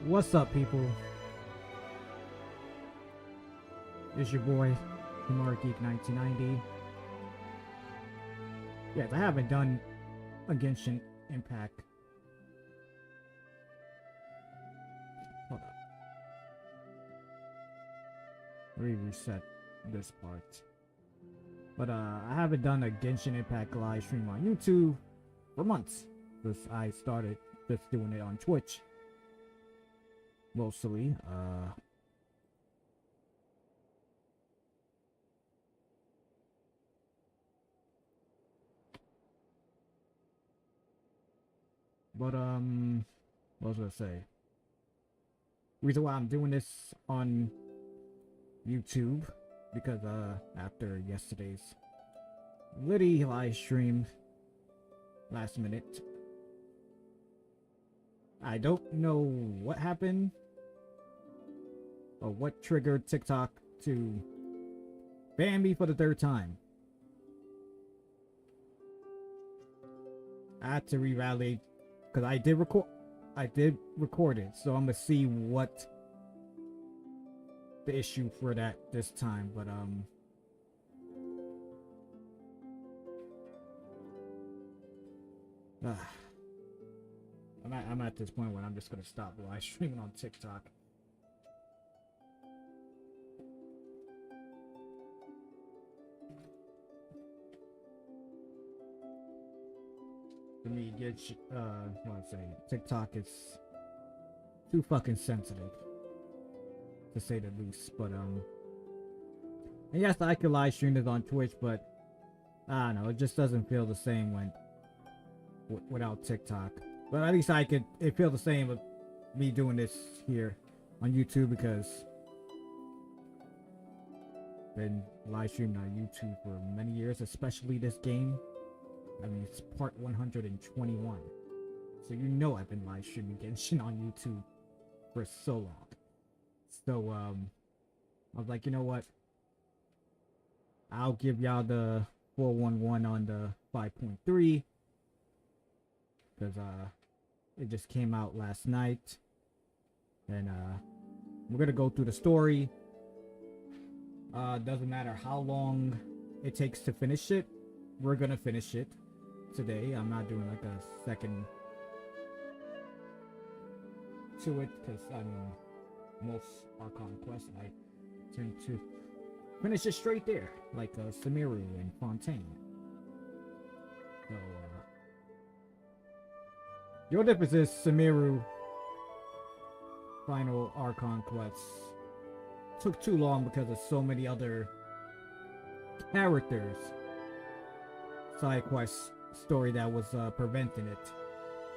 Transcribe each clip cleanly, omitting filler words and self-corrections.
What's up, people? It's your boy, Humor Geek 1990. Yes, I haven't done a Genshin Impact. Hold up. Let me reset this part. But I haven't done a Genshin Impact live stream on YouTube for months. Since I started just doing it on Twitch. Mostly. But what was I gonna say? Reason why I'm doing this on YouTube because after yesterday's Liddy live stream last minute, I don't know what happened or what triggered TikTok to ban me for the third time. I had to revalidate because I did record it, so I'm gonna see what the issue for that this time. But I'm at this point when I'm just gonna stop live streaming on TikTok. To me, what I say, TikTok is too fucking sensitive, to say the least. But and yes, I could live stream this on Twitch, but I don't know, it just doesn't feel the same when without TikTok. But at least it feel the same with me doing this here on YouTube because I've been live streaming on YouTube for many years, especially this game. I mean, it's part 121. So you know I've been live streaming Genshin on YouTube for so long. So, I was like, you know what? I'll give y'all the 411 on the 5.3. Because, it just came out last night. And, we're gonna go through the story. Doesn't matter how long it takes to finish it. We're gonna finish it today. I'm not doing like a second to it because I mean most Archon quests I tend to finish it straight there, like Sumeru and Fontaine. So your difference is Sumeru final Archon quests took too long because of so many other characters side quest story that was preventing it.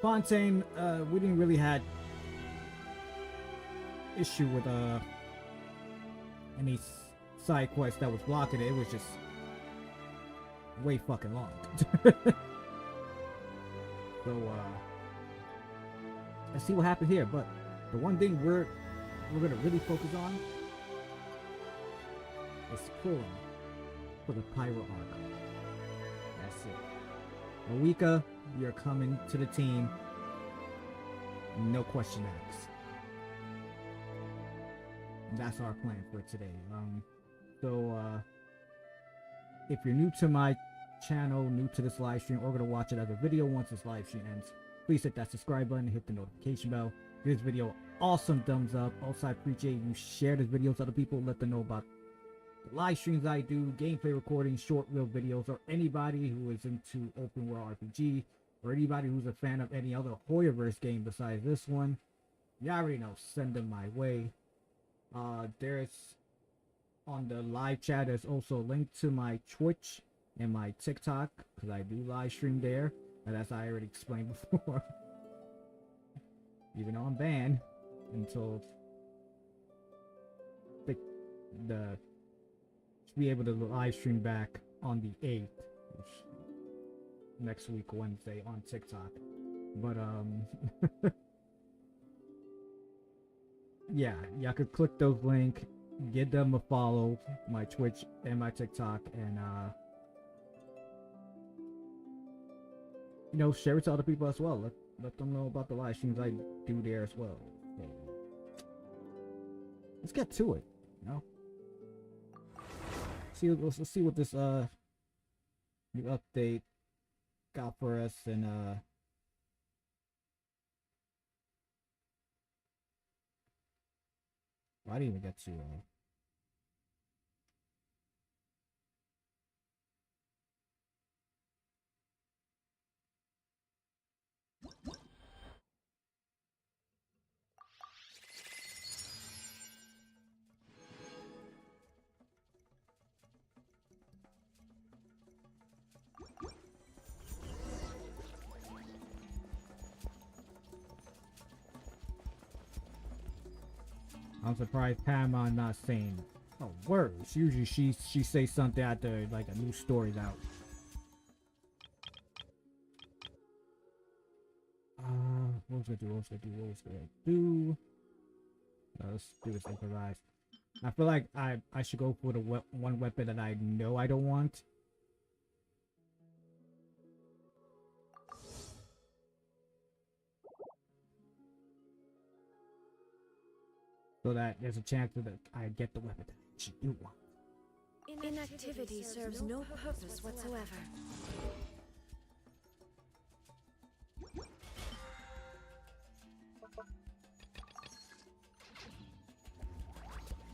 Fontaine, we didn't really had issue with any side quest that was blocking it. It was just way fucking long. So let's see what happened here. But the one thing we're gonna really focus on is pulling for the Pyro Archon. That's it. Moika, you're coming to the team. No question asked. That's our plan for today. If you're new to my channel, new to this live stream, or gonna watch it as a video once this live stream ends, please hit that subscribe button, hit the notification bell. Give this video awesome thumbs up. Also, I appreciate you share this video with other people, let them know about the live streams I do, gameplay recordings, short reel videos, or anybody who is into open world RPG, or anybody who's a fan of any other Hoyoverse game besides this one. You already know, send them my way. There's on the live chat, there's also a link to my Twitch and my TikTok, because I do live stream there, and as I already explained before. Even though I'm banned until the be able to live stream back on the 8th, which next week Wednesday on TikTok. But yeah, y'all could click those links, give them a follow, my Twitch and my TikTok, and you know, share it to other people as well. Let them know about the live streams I do there as well. So, let's get to it. You know, let's see what this new update got for us, and I didn't even get to I'm surprised Paimon not saying a word. Usually she says something after like a new story's out. What was I gonna do? Let's do this improvise. I feel like I should go for the one weapon that I know I don't want. So that there's a chance that I get the weapon that I actually do want. Inactivity serves no purpose whatsoever.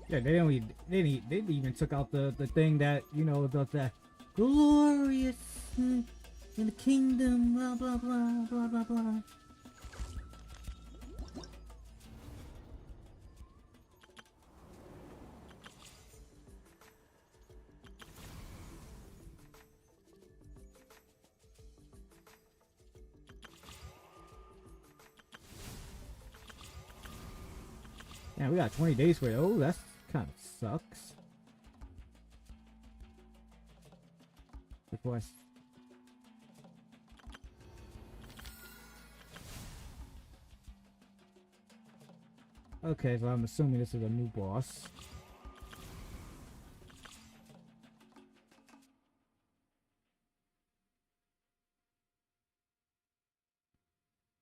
Yeah, they didn't even took out the thing that, you know, the glorious in the kingdom, blah blah blah blah blah blah. Yeah, we got 20 days for it. Oh, that's kind of sucks. Before okay, so I'm assuming this is a new boss.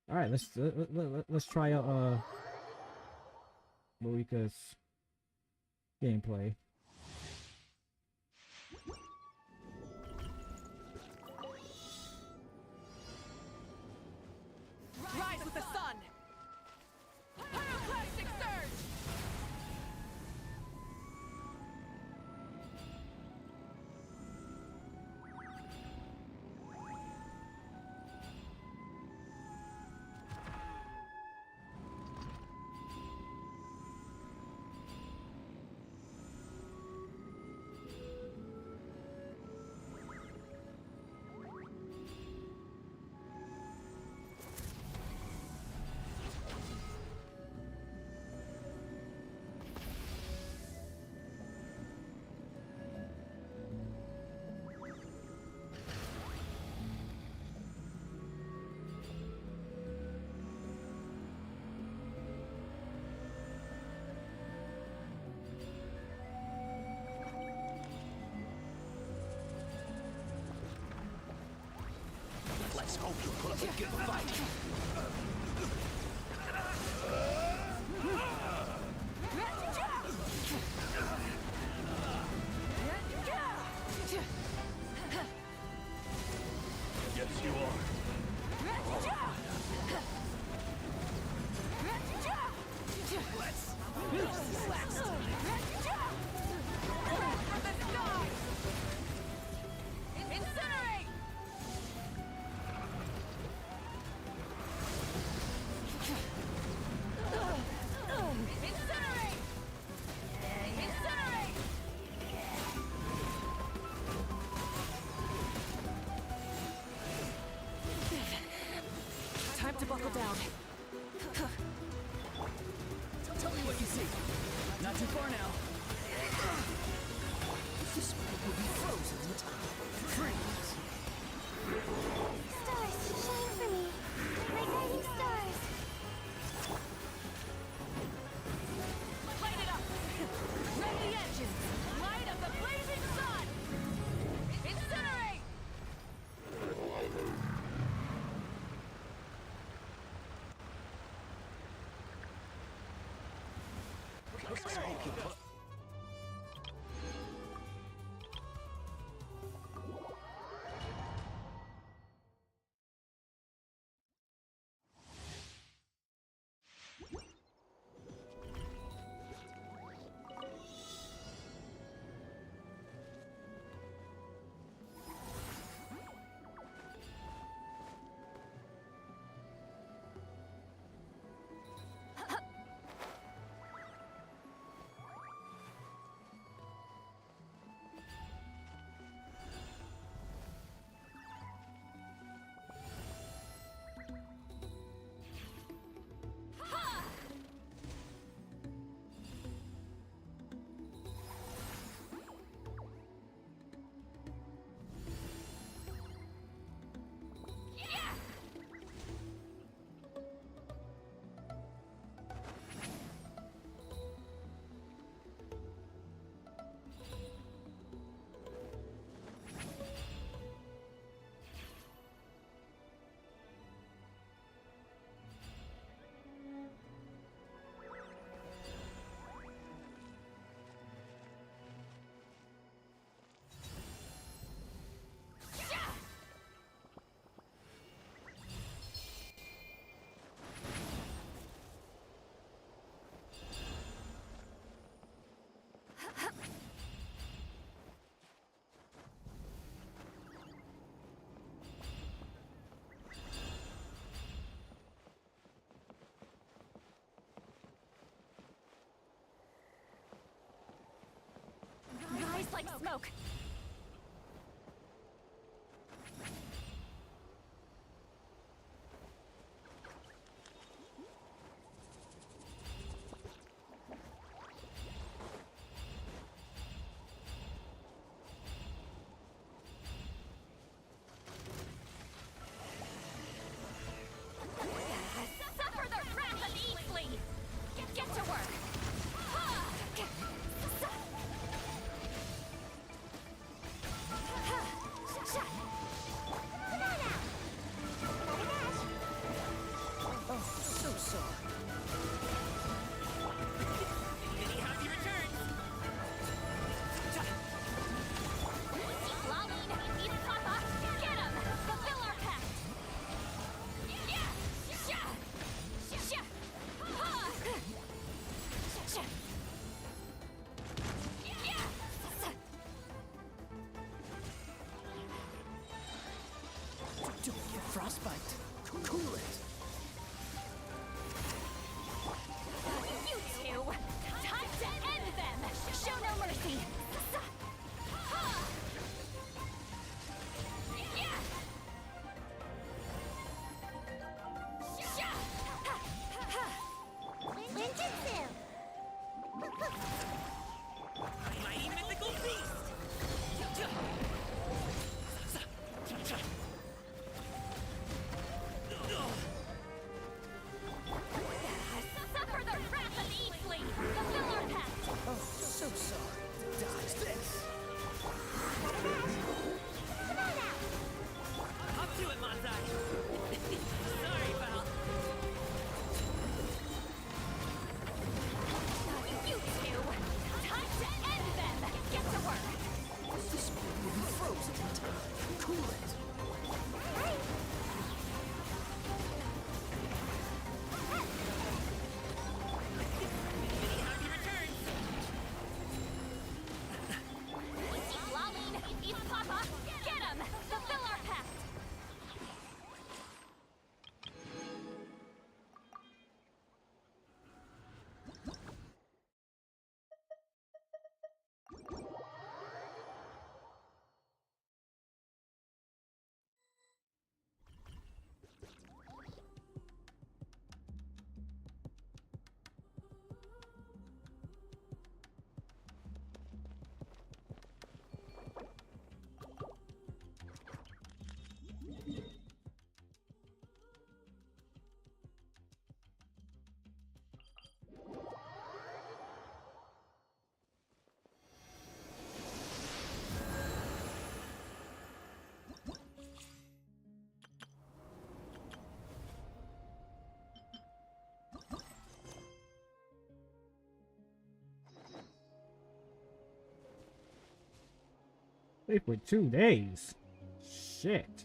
All right, let's try out Marika's gameplay. Rise with the sun! Pyroclastic surge! Let's hope you put up a good fight. Yes, you are. Incinerate! Incinerate! Incinerate! Time to buckle down. Tell me what you see. Not too far now. This will be frozen in time. Freeze. Stars, shine for me. My guiding stars. Light it up! Run the engines! Light of the blazing sun! Incinerate! Rise like smoke. Suffer the wrath of Eastly! Get to work! Sick with 2 days. Shit.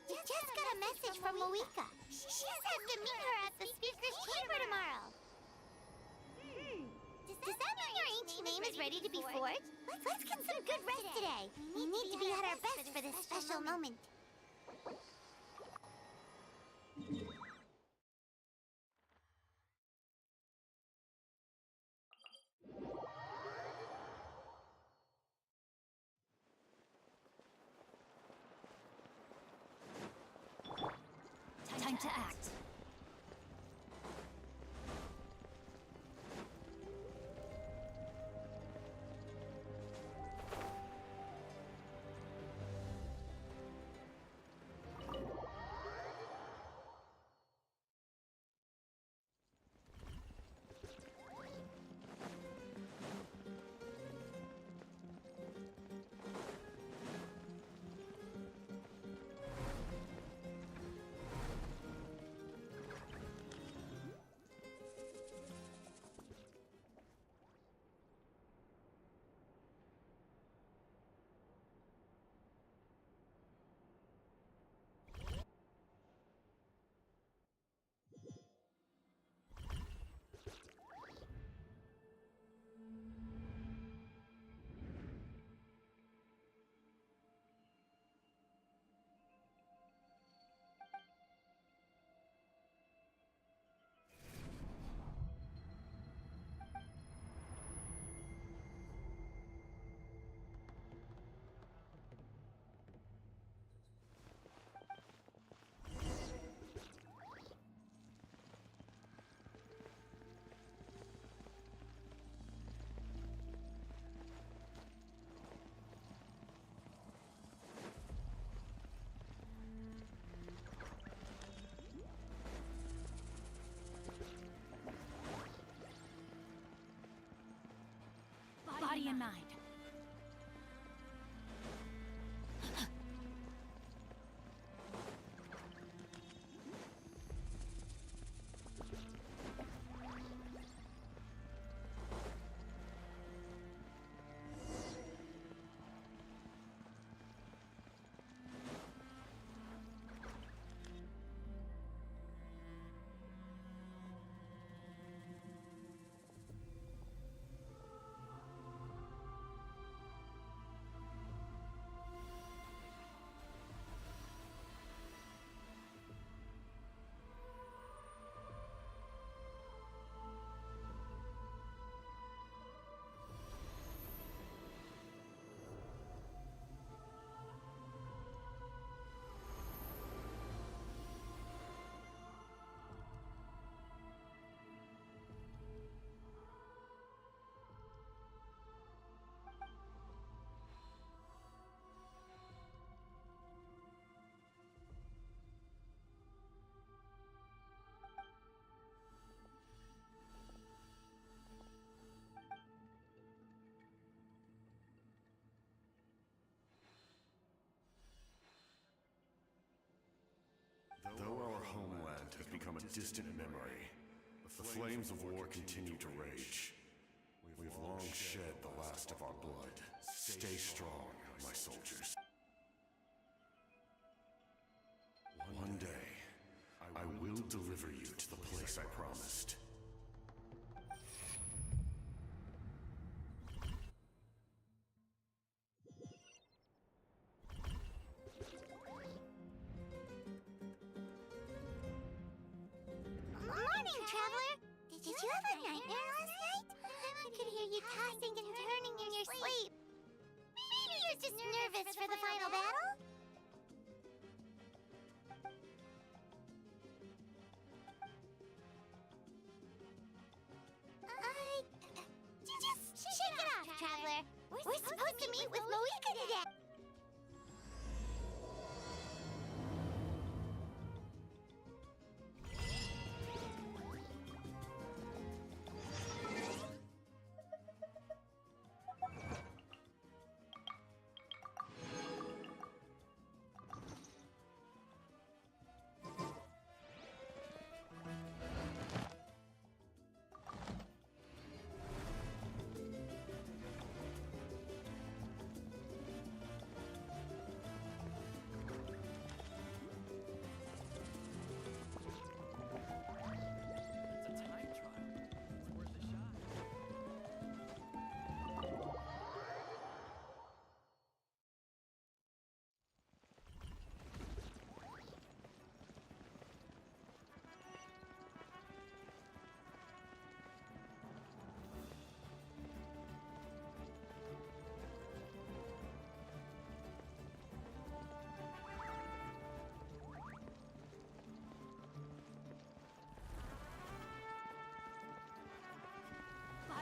We just got a message from Moika. She says to meet her at the speaker's chamber tomorrow. Does that mean your ancient name is ready to be forged? Let's get some good rest today. We need to be at our best for this special moment. Time to act. Body and mind. Though our homeland has become a distant memory, the flames of war continue to rage. We've long shed the last of our blood. Stay strong, my soldiers. One day, I will deliver you to the place I promised. Morning, traveler! Did you have a nightmare last night? I could hear you tossing and turning in your sleep. Maybe you're just nervous for the final battle? Just shake it off, traveler. We're supposed to meet with Moika today. It's a time trial. It's worth a shot.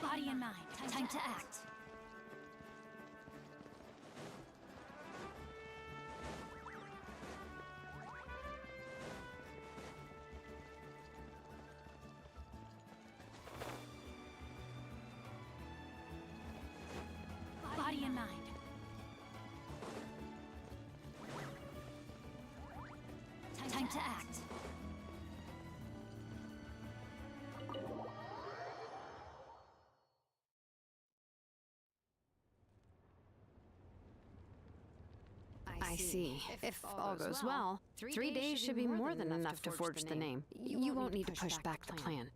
Body and mind, time to act. Body and mind. Time to act. I see. If all goes well, 3 days should be more than enough to forge the name. You won't need to push back the plan.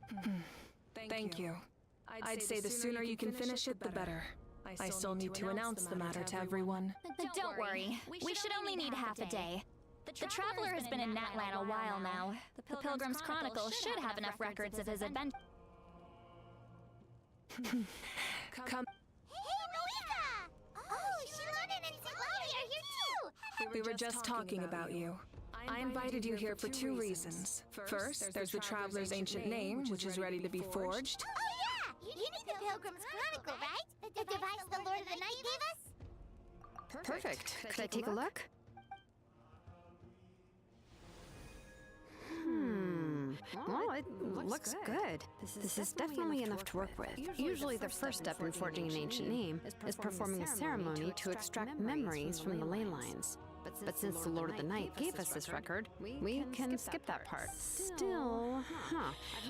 Thank you. I'd say the sooner you can finish it, the better. I still need to announce the matter to everyone. Don't worry. We should only need half a day. The Traveler has been in Natlan a while now. The Pilgrim's Chronicle should have enough records of his adventure. Come. Hey, Moika! Oh, Shilana and Silani are here too! We were just talking about you. I invited you here for 2 reasons. First, there's the Traveler's ancient name, which is ready to be forged. Oh yeah! You need the Pilgrim's Chronicle, right? The device the Lord of the Night gave us? Perfect. Could I take a look? Well, it looks good. This is definitely enough to work with. Usually the first step in forging an ancient name is performing a ceremony to extract memories from the ley lines. But since the Lord of the Night gave us this record, we can skip that part. Still,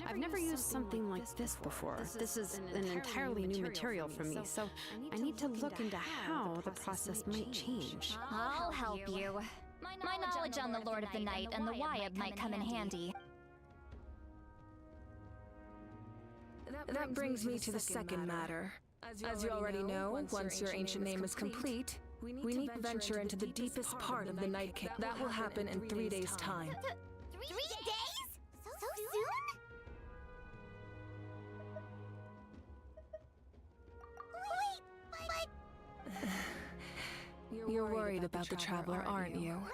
I've never used something like this before. This is an entirely new material for me, so I need to look into how the process might change. I'll help you. My knowledge on the Lord of the Night and the Wyab might come in handy. That brings me to the second matter. As you already know, once your ancient name is complete, we need to venture into the deepest part of the Night Cave. That will happen in 3 days' time. 3 days? So soon? Wait, but... You're worried about the Traveler, aren't you? Well,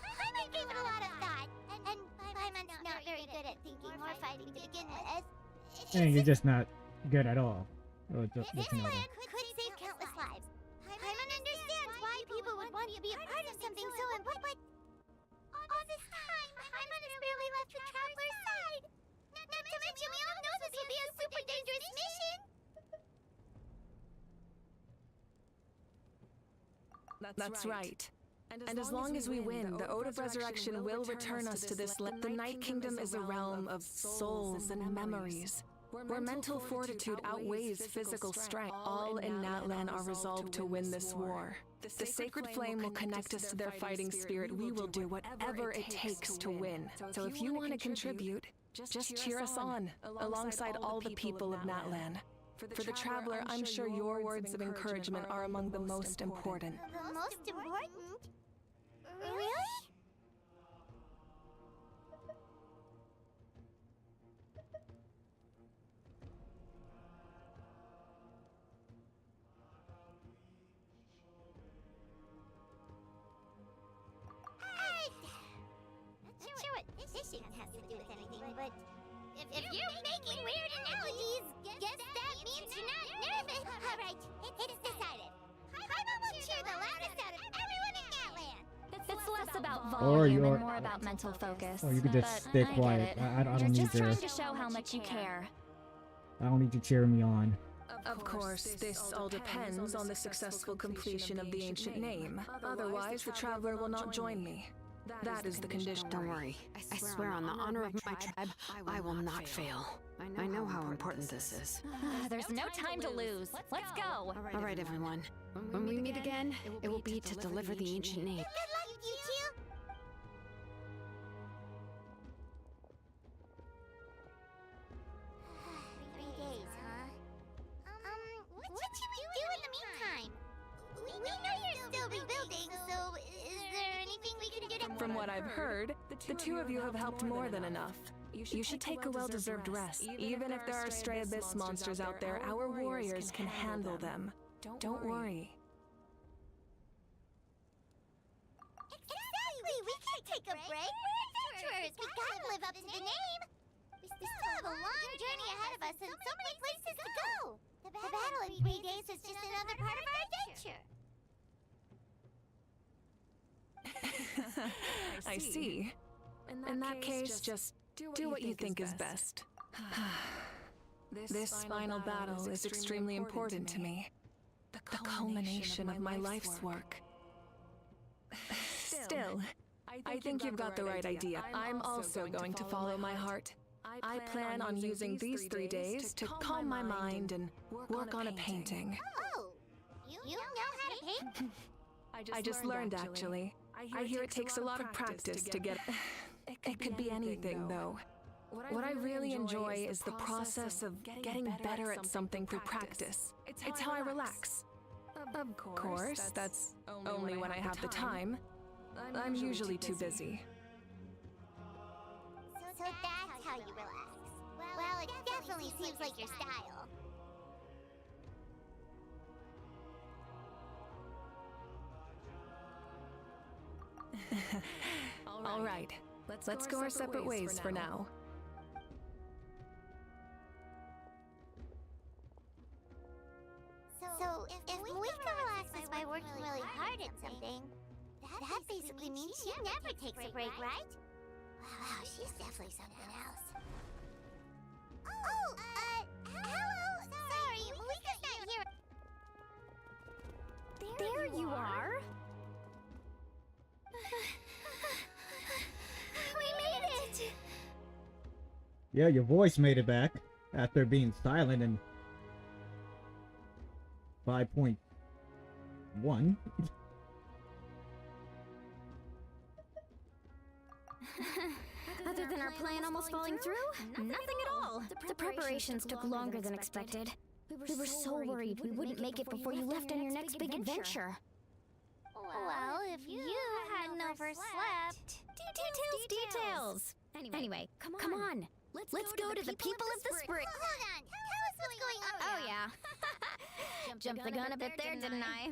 I gave it a lot of thought. And Paimon's not very good at thinking or fighting to begin with. And you're just not good at all. Or This just you know, plan could save countless lives. Paimon understands why people would want to be a part of something so important, but all this time, Paimon has barely left the Traveler's side. Not to mention, we all know this will be a super dangerous mission. That's right. And as long as we win, the Ode of Resurrection will return us to this land. The Night Kingdom is a realm of souls and memories, where mental fortitude outweighs physical strength. All in Natlan are resolved to win this war. The sacred flame will connect us to their fighting spirit. We will do whatever it takes to win. So if you want to contribute, just cheer us on, alongside all the people of Natlan. For the Traveler, I'm sure your words of encouragement are among the most important. The most important? Really? Not sure what this even has to do with anything, but if you're making weird analogies, guess that means you're not nervous. All right, it's decided. Paimon will cheer the loudest out of everyone in Natlan. It's less about Or volume you're- and more about mental focus. Or you could just But stay I get quiet. it. I don't You're need just your. trying to show how much you care. I don't need you cheering me on. Of course, this all depends on the successful completion of the ancient name. Otherwise, the Traveler will not join me. That is the condition. Don't worry. I swear on the honor of my tribe, I will not fail. I know how important this is. There's no time to lose. Let's go. All right, everyone. When we meet again, it will be to deliver the ancient name. Good luck, you two. Three days, huh? What should we do in the meantime? We know you're still rebuilding, so is there anything we can do to... From what I've heard, the two of you have helped more than enough. You should take a well-deserved rest. Even if there are stray abyss monsters out there, our warriors can handle them. Don't worry. Exactly! We can't take a break. We're adventurers. We gotta live up to the name. We still have a long journey ahead of us and so many places to go. The battle in 3 days was just another part of our adventure. I see. In that case, just do what you think is best. This final battle is extremely important to me. The culmination of my life's work. Still, I think you've got the right idea. I'm also going to follow my heart. I plan on using these 3 days to calm my mind and work on a painting. Oh, you know how to paint? I just learned, actually. I hear it takes a lot of practice to get... It could be anything, though. What I really enjoy is the process of getting better at something through practice. It's how I relax. Of course, that's only when I have the time. I'm usually too busy. So that's how you relax. Well, it definitely seems like your style. All right, let's go our separate ways for now. So, if Moika relaxes by working really hard at something, that basically means she never takes a break, right? Wow, she's definitely something else. Oh, hello! Sorry, Moika's not here. There you are. We made it! Yeah, your voice made it back after being silent in 5.1. Other than our plan almost falling through? Nothing at all. The preparations took longer than expected. We were so worried we wouldn't make it before you left on your next big adventure. Well, if you hadn't overslept... Details! Anyway, come on. Let's go to the people of the spring. Hold on, tell us what's going on. Oh yeah. Jumped the gun a bit there, didn't I?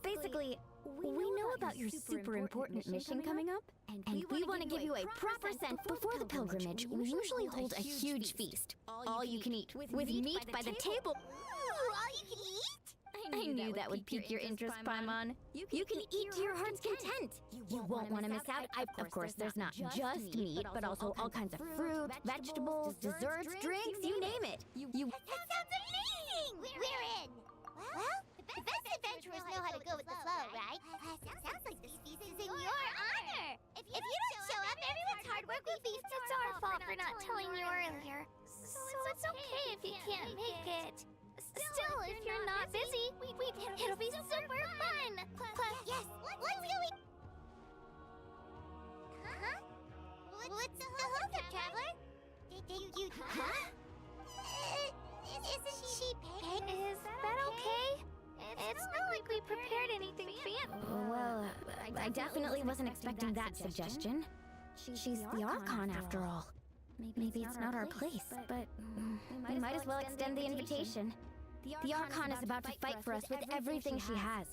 Basically, we know about your super important mission coming up, and we want to give you a proper sense before the pilgrimage. We usually hold a huge feast, all you can eat, with meat by the table. Ooh, all you can eat? I knew that would pique your interest, Paimon. You can eat to your heart's content. You won't want to miss out. Of course, there's not just meat, but also all kinds of fruit, vegetables, desserts, drinks, you name it. That sounds amazing! We're in! Well, the The best adventurers know how to go with the flow, right? Plus, it sounds like this feast is in your honor. If you don't show up, everyone's hard work will be... It's our fault for not telling you earlier. So it's okay if you can't make it. Still, if you're not busy, it'll be super fun. Plus, yes, let's go eat... Huh? What's the holdup, Traveler? Did you... Huh? Isn't she paying? Is that okay? It's not like we prepared anything fancy. Well, I definitely wasn't expecting that suggestion. She's the Archon after all. Maybe it's not our place, but we might as well extend the invitation. The Archon is about to fight for us with everything she has.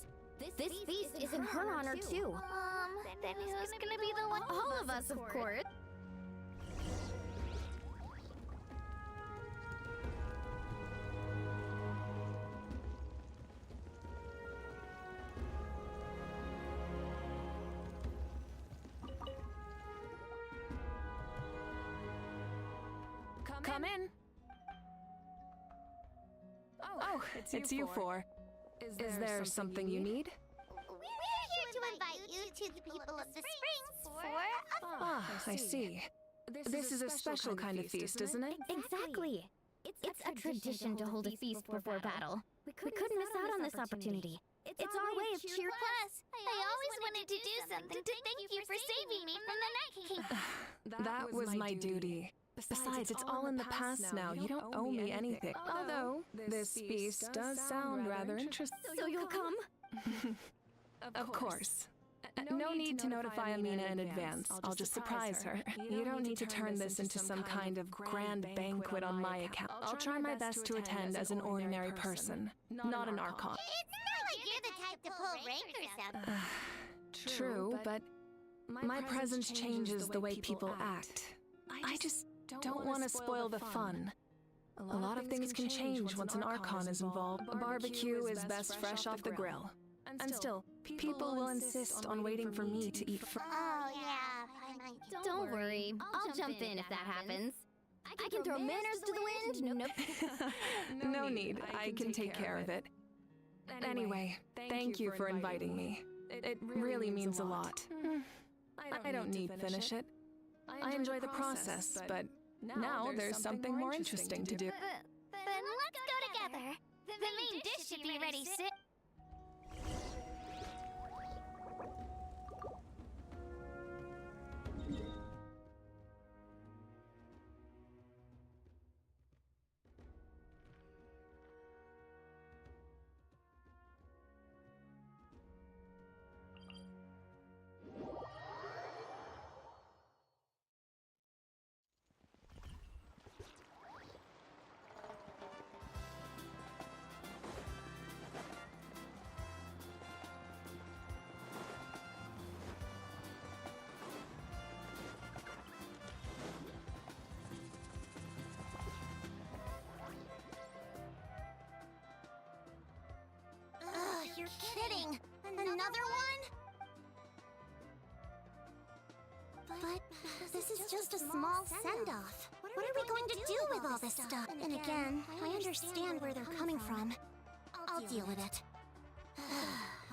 This feast is in her honor too. Then who's gonna be the one? All of us, of course. Come in. Oh, it's you four. Is there something you need? We're here to invite you to the people of the Springs for a... Ah, I see. This is a special kind of feast, isn't it? Exactly. It's a tradition to hold a feast before battle. We couldn't miss out on this opportunity. It's our way of cheer. Plus, I always wanted to do something to thank you for saving me from the Night King. That was my duty. Besides, it's all in the past now. You don't owe me anything. Although, this feast does sound rather interesting. So you'll come? Of course. No need to notify Amina in advance. I'll just surprise her. You don't need to turn this into some kind of grand banquet on my account. I'll try my best to attend as an ordinary person, not an Archon. It's not like you're the type to pull rank or something. True, but my presence changes the way people act. I just don't want to spoil the fun. A lot of things can change once an Archon is involved. A barbecue is best fresh off the grill. And still, people will insist on waiting for me to eat first. Oh, yeah. Don't worry. I'll jump in if that happens. I can throw manners to the wind. Nope. No need. I can take care of it. Anyway, thank you for inviting me. It really means a lot. I don't need to finish it. I enjoy the process, but now there's something more interesting to do. Then let's go together. The main dish should be ready soon. You're kidding! Another one? But this is just a small send-off. What are we going to do with all this stuff? And again, I understand where they're coming from. I'll deal with it.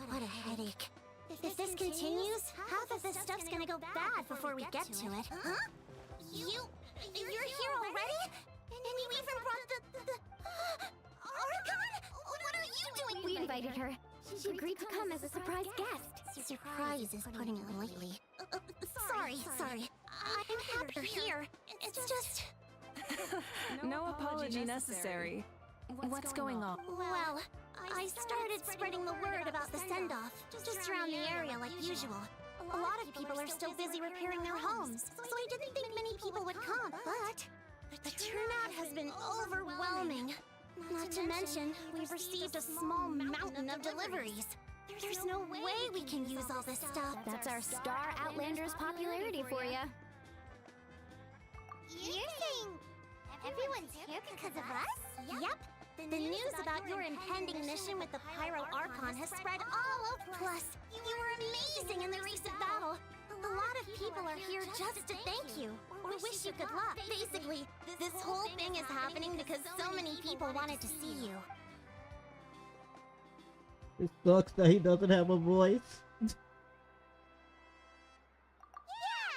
What a headache. If this continues, half of this stuff's gonna go bad before we get to it. Huh? You're here already? And you even brought the Archon? What are you doing? We invited her. She agreed to come as a surprise guest. Surprise is putting it lightly. Sorry. I'm happy you're here. It's just... No apology necessary. What's going on? Well, I started spreading the word about the send-off, just around the area like usual. A lot of people are still busy repairing their homes, so I didn't think many people would come, but the turnout has been overwhelming. Not to mention, we've received a small mountain of deliveries. There's no way we can use all this stuff. That's our Star Outlander's popularity for you. You're saying everyone's here because of us? Yep. The news about your impending mission with the Pyro Archon has spread all over. Plus, you were amazing in the recent battle. A lot of people are here just to thank you, or wish you good luck. Basically, this whole thing is happening because so many people wanted to see you. It sucks that he doesn't have a voice. Yeah,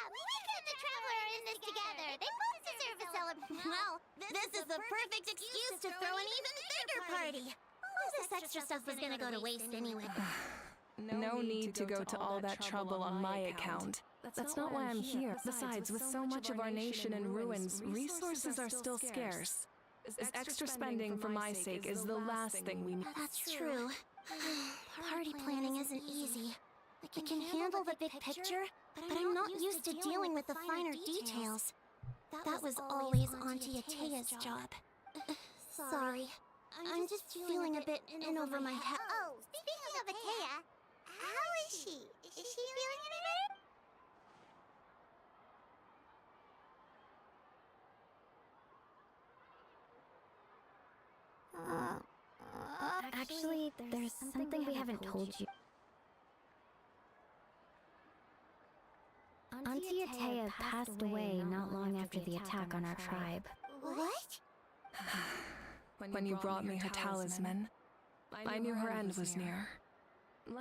we and the Traveler are in this together. They both deserve a celebration. Well, this is the perfect excuse to throw an even bigger party. All this extra stuff was gonna go to waste anyway. No need to go to all that trouble on my account. That's not why I'm here. Besides, with so much of our nation in ruins, resources are still scarce. This extra spending for my sake is the last thing we need. That's true. Party planning isn't easy. I can handle the big picture, but I'm not used to dealing with the finer details. That was always Auntie Atea's job. Sorry. I'm just feeling a bit in over my head. Oh, speaking of Atea, how is she? Is she feeling any better? Actually, there's something we haven't told you. Auntie Atea passed away not long after the attack on our tribe. What? When you brought me her talisman, I knew her end was near.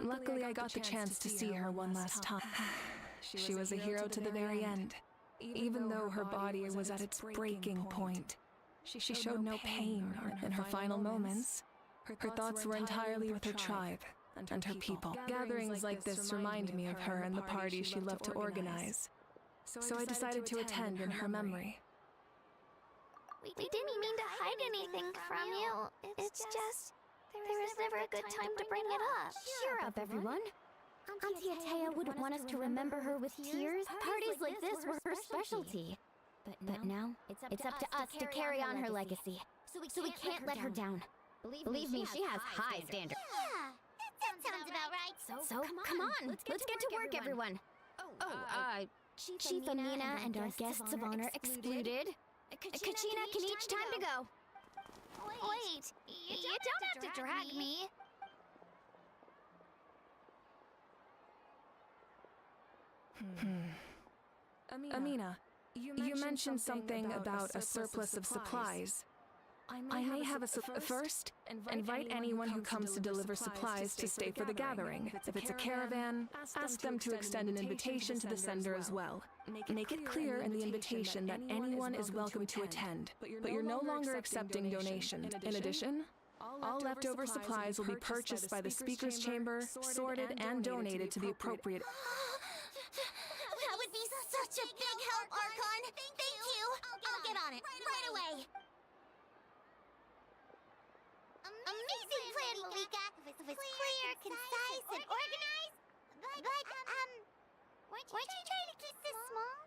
Luckily, I got the chance to see her one last time. She was a hero to the very end. Even though her body was at its breaking point, she showed no pain in her final moments. Her thoughts were entirely with her tribe and her people. Gatherings like this remind me of her and the parties she loved to organize. So I decided to attend in her memory. We didn't mean to hide anything from you. It's just, there was never a good time to bring it up. Cheer up, everyone. Auntie Atea wouldn't want us to remember her with tears. Parties like this were her specialty. But now, it's up to us to carry on her legacy. So we can't let her down. Believe me, she has high standards. Yeah, that sounds about right. So, come on, let's get to work, everyone. Chief Amina and our guests of honor excluded. Kachina can each time to go. Wait, you don't have to drag me. Amina, you mentioned something about a surplus of supplies. I may have first, invite anyone who comes to deliver supplies to stay for the gathering. If it's a caravan, ask them to extend an invitation to the sender as well. Make it clear in the invitation that anyone is welcome to attend, but you're no longer accepting donations. In addition, all leftover supplies will be purchased by the speaker's chamber, sorted, and donated to the appropriate... That would be such a big help, Archon. Thank you. I'll get on it right away. Amazing plan, Malika. It was clear, concise, and organized. But, weren't you trying to keep this small?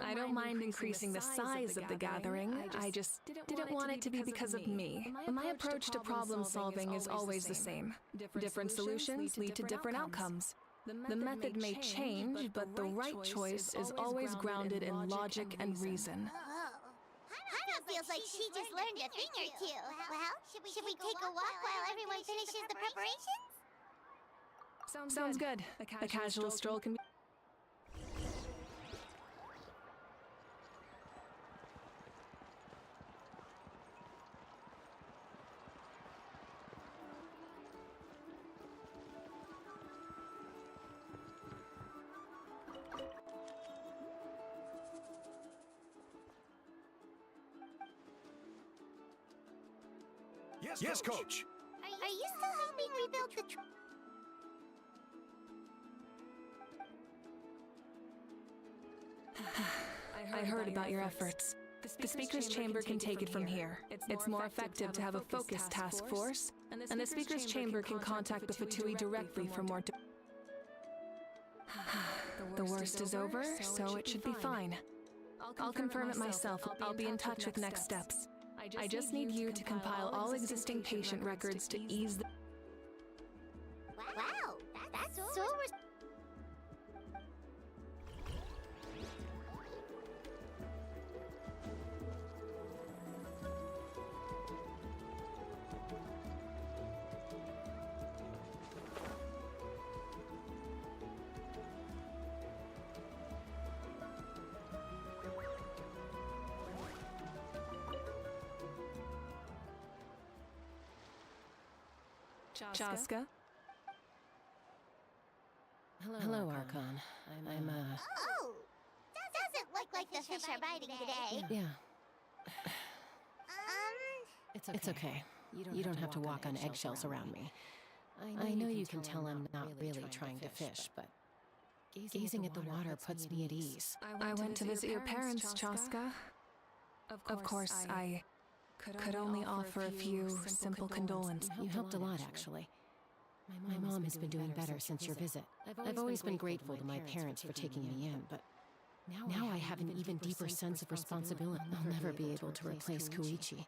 I don't mind increasing the size of the gathering. I just didn't want it to be because of me. My approach to problem solving is always the same. Different solutions lead to different outcomes. The method may change, but the right choice is always grounded in logic and reason. Hana feels like she just learned a thing or two. Well, should we take a walk while everyone finishes the preparations? Sounds good. A casual stroll can be... Yes, Coach. Are you still helping rebuild the I heard about your efforts. The Speaker's Chamber can take it from here. It's more effective to have a focused task force, and the Speaker's Chamber can contact the Fatui directly for more... The worst is over, so it should be fine. I'll confirm it myself. I'll be in touch with next steps. I just need you to compile all existing patient records to ease the... Wow, that's so Chaska? Hello, Archon. I'm Oh! Doesn't look like the fish are biting today. Yeah. It's okay. You don't have to walk on eggshells around me. I know you can tell I'm not really trying to fish, but gazing at the water puts me at ease. I went to visit your parents, Chaska. Of course, I could only offer a few simple condolences. You helped a lot, actually. My mom has been doing better since your visit. I've always been grateful to my parents for taking me in, but now I have an even deeper sense of responsibility. I'll never be able to replace Koichi.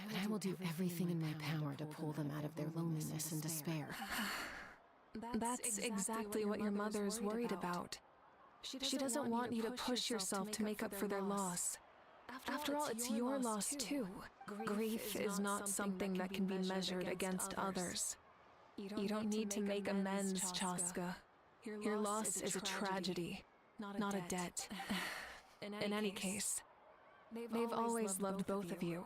But I will do everything in my power to pull them out of their loneliness and despair. That's exactly what your mother's worried about. She doesn't want you to push yourself to make up for their loss. After all, it's your loss too. Grief is not something that can be measured against others. You don't need to make amends, Chaska. Your loss is a tragedy, not a debt. In any case, they've always loved both of you.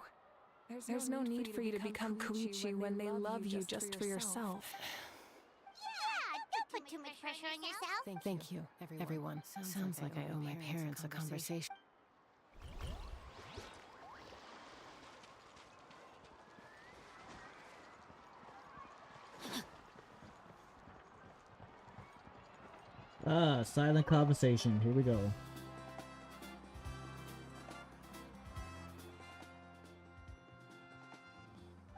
There's no need for you to become Koichi when they love you just for yourself. Yeah, don't put too much pressure on yourself. Thank you, everyone. Sounds like I owe my parents a conversation. Silent conversation. Here we go.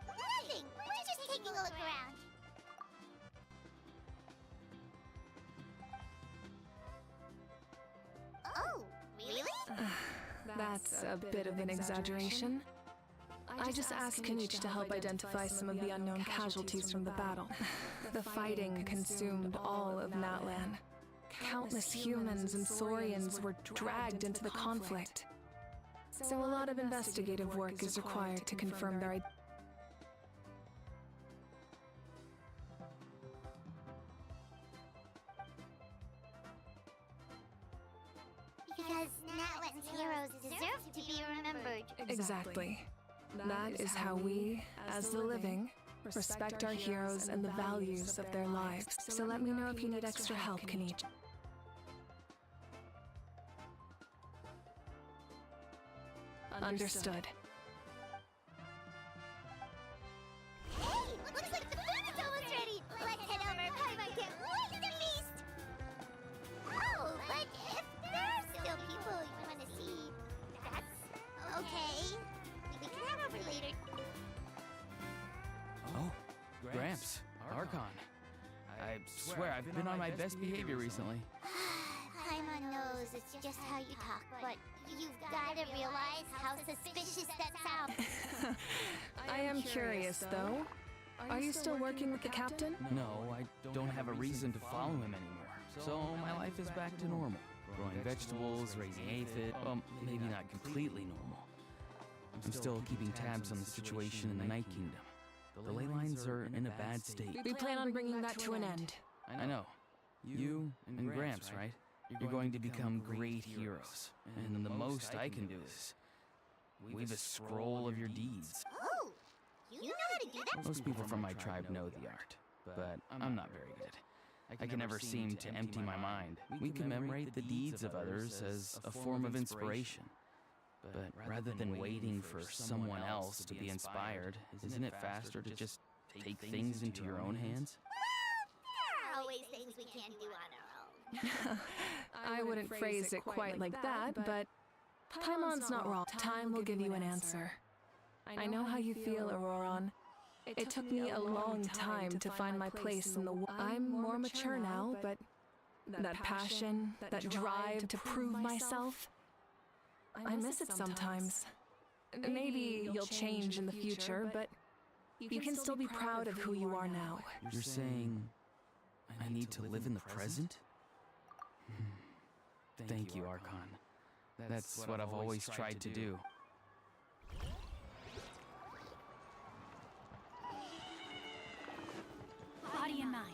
Nothing. We're just taking a look around. Oh, really? That's a bit of an exaggeration. I just asked Kenichi to help identify some of the unknown casualties from the battle. The fighting consumed all of Natlan. Countless humans and Saurians were dragged into the conflict. So a lot of investigative work is required to confirm their identity. Because Natlan's heroes deserve to be remembered. Exactly. That is how we, as the living, respect our heroes and the values of their lives. So let me know if you need extra help, Kenichi. Understood. Hey, looks like the food is almost ready. Let's head over. Paimon can't wait to feast. Oh, but if there are still people you want to see, that's okay. We can head over later. Oh, Gramps, Archon. I swear I've been on my best behavior recently. Paimon knows it's just how you talk, but you've gotta realize how suspicious that sounds. I am curious, though. Are you still working with the captain? No, I don't have a reason to follow him anymore. So my life is back to normal. Growing vegetables, raising aphid, well, maybe not completely normal. I'm still keeping tabs on the situation in the Night Kingdom. The ley lines are in a bad state. We plan on bringing that to an end. I know. You and Gramps, right? You're going to become great heroes. And the most I can do is weave a scroll of your deeds. Oh, you know how to do that? Most people from my tribe know the art, but I'm not very good. I can never seem to empty my mind. We commemorate the deeds of others as a form of inspiration. But rather than waiting for someone else to be inspired, isn't it faster to just take things into your own hands? There are always things we can't do on our own. I wouldn't phrase it quite like that, but Paimon's not wrong. Time will give you an answer. I know how you feel, Auroron. It took me a long time to find my place in the world. I'm more mature now, but that passion, that drive to prove myself, I miss it sometimes. Maybe you'll change in the future, but you can still be proud of who you are now. You're saying I need to live in the present? Thank you, Archon. That's what I've always tried to do. Body and mind.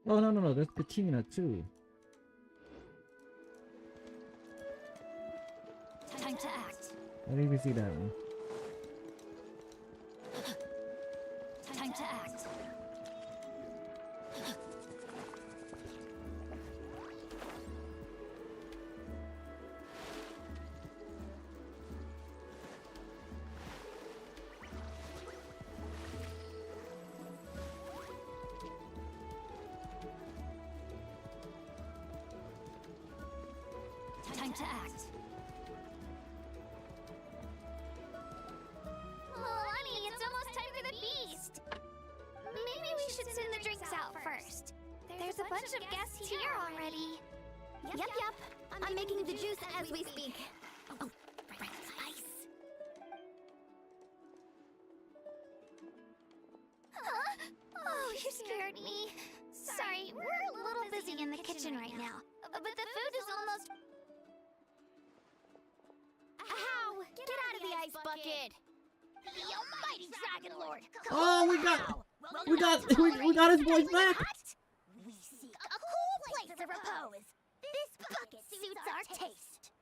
Oh, no, no, no. There's Katina, too. Time to act. I didn't even see that one. Time to act. Time to act. Honey, it's almost time for the feast. Maybe we should send the drinks out first. There's a bunch of guests here already. Yep. I'm making the juice as we speak. Oh, right, ice. Huh? Oh, you scared me. Sorry, we're a little busy in the kitchen right now. But the food is almost... Ow! Get out of the ice bucket! The almighty Dragon Lord! Oh, we got his voice back. We seek a cool place of repose. This bucket suits our taste.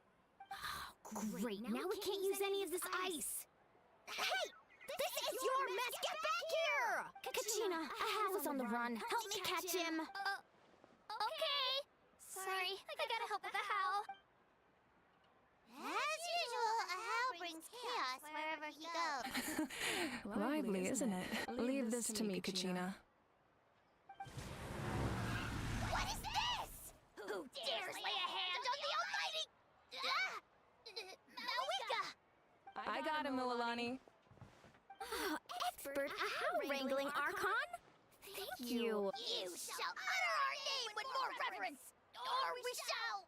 Oh, great. Now we can't use any of this ice. Hey! This is your mess! Get back here! Kachina, Ahal is on the run. Help me catch him. Okay. Sorry, I gotta help with Ahal. As usual, Ahal brings chaos wherever he goes. Lively, isn't it? Leave this to me, Kachina. What is this? Who dares lay a hand on the almighty... Malika! I got him, Mililani. Oh, expert Ahal wrangling, Archon? Thank you. You shall utter our name with more reverence, or we shall...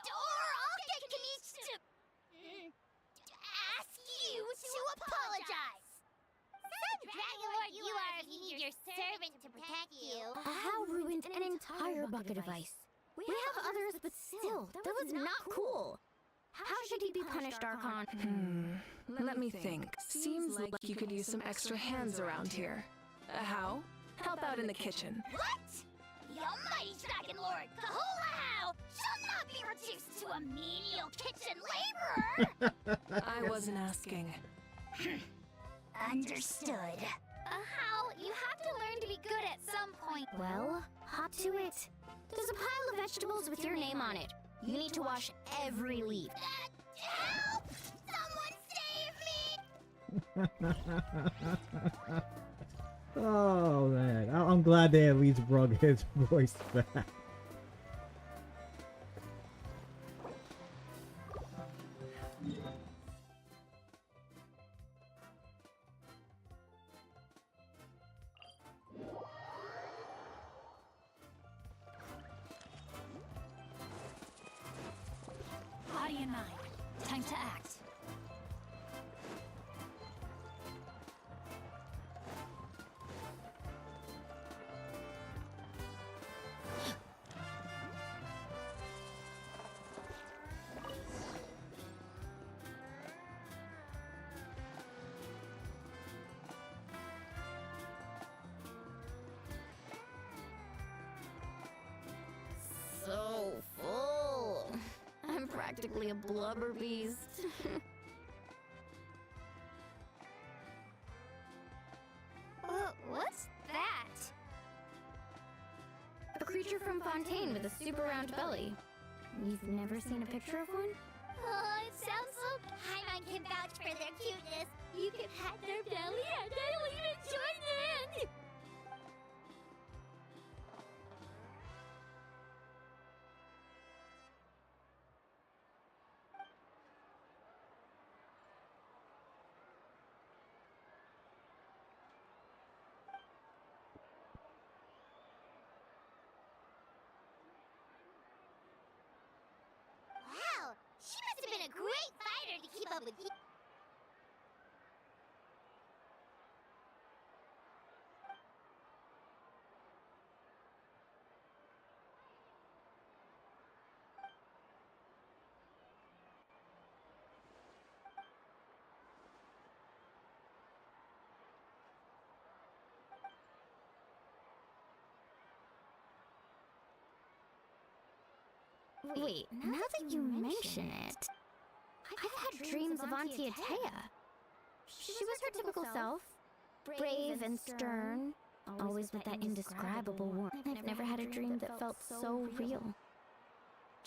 or I'll get Kanish to... ask you to apologize. Some Dragon Lord you are if you need your servant to protect you. Ahal ruined an entire bucket of ice. We have others, but still, that was not cool. How should he be punished, Archon? Let me think. Seems like you could use some extra hands around here. How? Help out in the kitchen. What? The almighty Dragon Lord, Kahulahau, shall not be reduced to a menial kitchen laborer! I wasn't asking. Understood. How? You have to learn to be good at some point. Well, hop to it. There's a pile of vegetables with your name on it. You need to wash every leaf. Help! Someone save me! Oh, man. I'm glad they at least brought his voice back. Body and mind. Time to act. So full. I'm practically a blubber beast. What's that? A creature from Fontaine with a super round belly. You've never seen a picture of one? Oh, it sounds so... Paimon can vouch for their cuteness. You can pat their belly and I'll even join in! Wow, she must have been a great fighter to keep up with you. Wait, now that you mention it, I've had dreams of Auntie Atea. She was her typical self, brave and stern, always with that indescribable warmth. I've never had a dream that felt so real.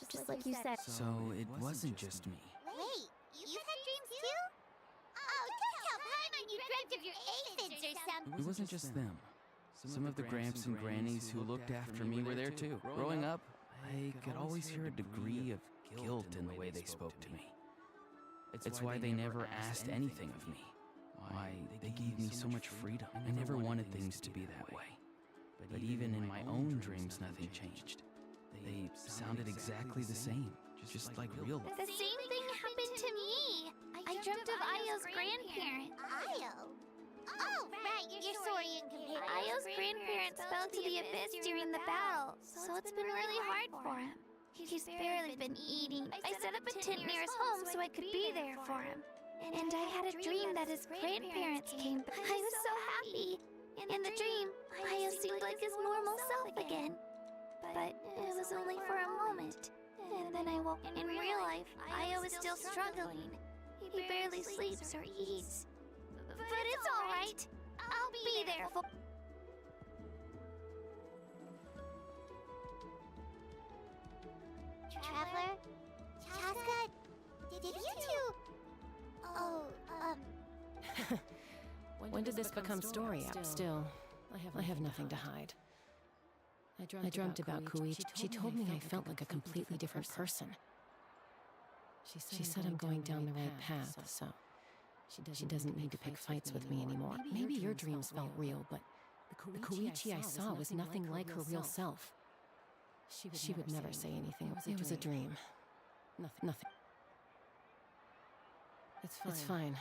Just like you said. So it wasn't just me. Wait, you've had dreams too? Oh, don't tell Paimon you dreamt of your aphids or something. It wasn't just them. Some of the gramps and grannies who looked after me were there too. Growing up, I could always hear a degree of guilt in the way they spoke to me. It's why they never asked anything of me. Why they gave me so much freedom. I never wanted things to be that way. But even in my own dreams, nothing changed. They sounded exactly the same, just like real life. The same thing happened to me. I dreamt of Ayo's grandparents. Ayo? Oh, right, you're Saurian companion. Ayo's grandparents fell to the abyss during the battle, so it's been really hard for him. He's barely been eating. I set up a tent near his home so I could be there for him. And I had a dream that his grandparents came back. I was so happy. In the dream, Ayo seemed like his normal self again. But it was only for a moment. And then I woke in real life. Ayo is still struggling. He barely sleeps or eats. But it's alright. I'll be there for... Traveler? Chaska? Did you two... Oh, When did this become story up? Still, I have nothing to hide. I dreamt about Koichi. She told me I felt like a completely different person. She said I'm going down the right path, so she doesn't need to pick fights with me anymore. Maybe your dreams felt real, but the Koichi I saw was nothing like her real self. She would never say anything. It was a dream. Nothing. It's fine.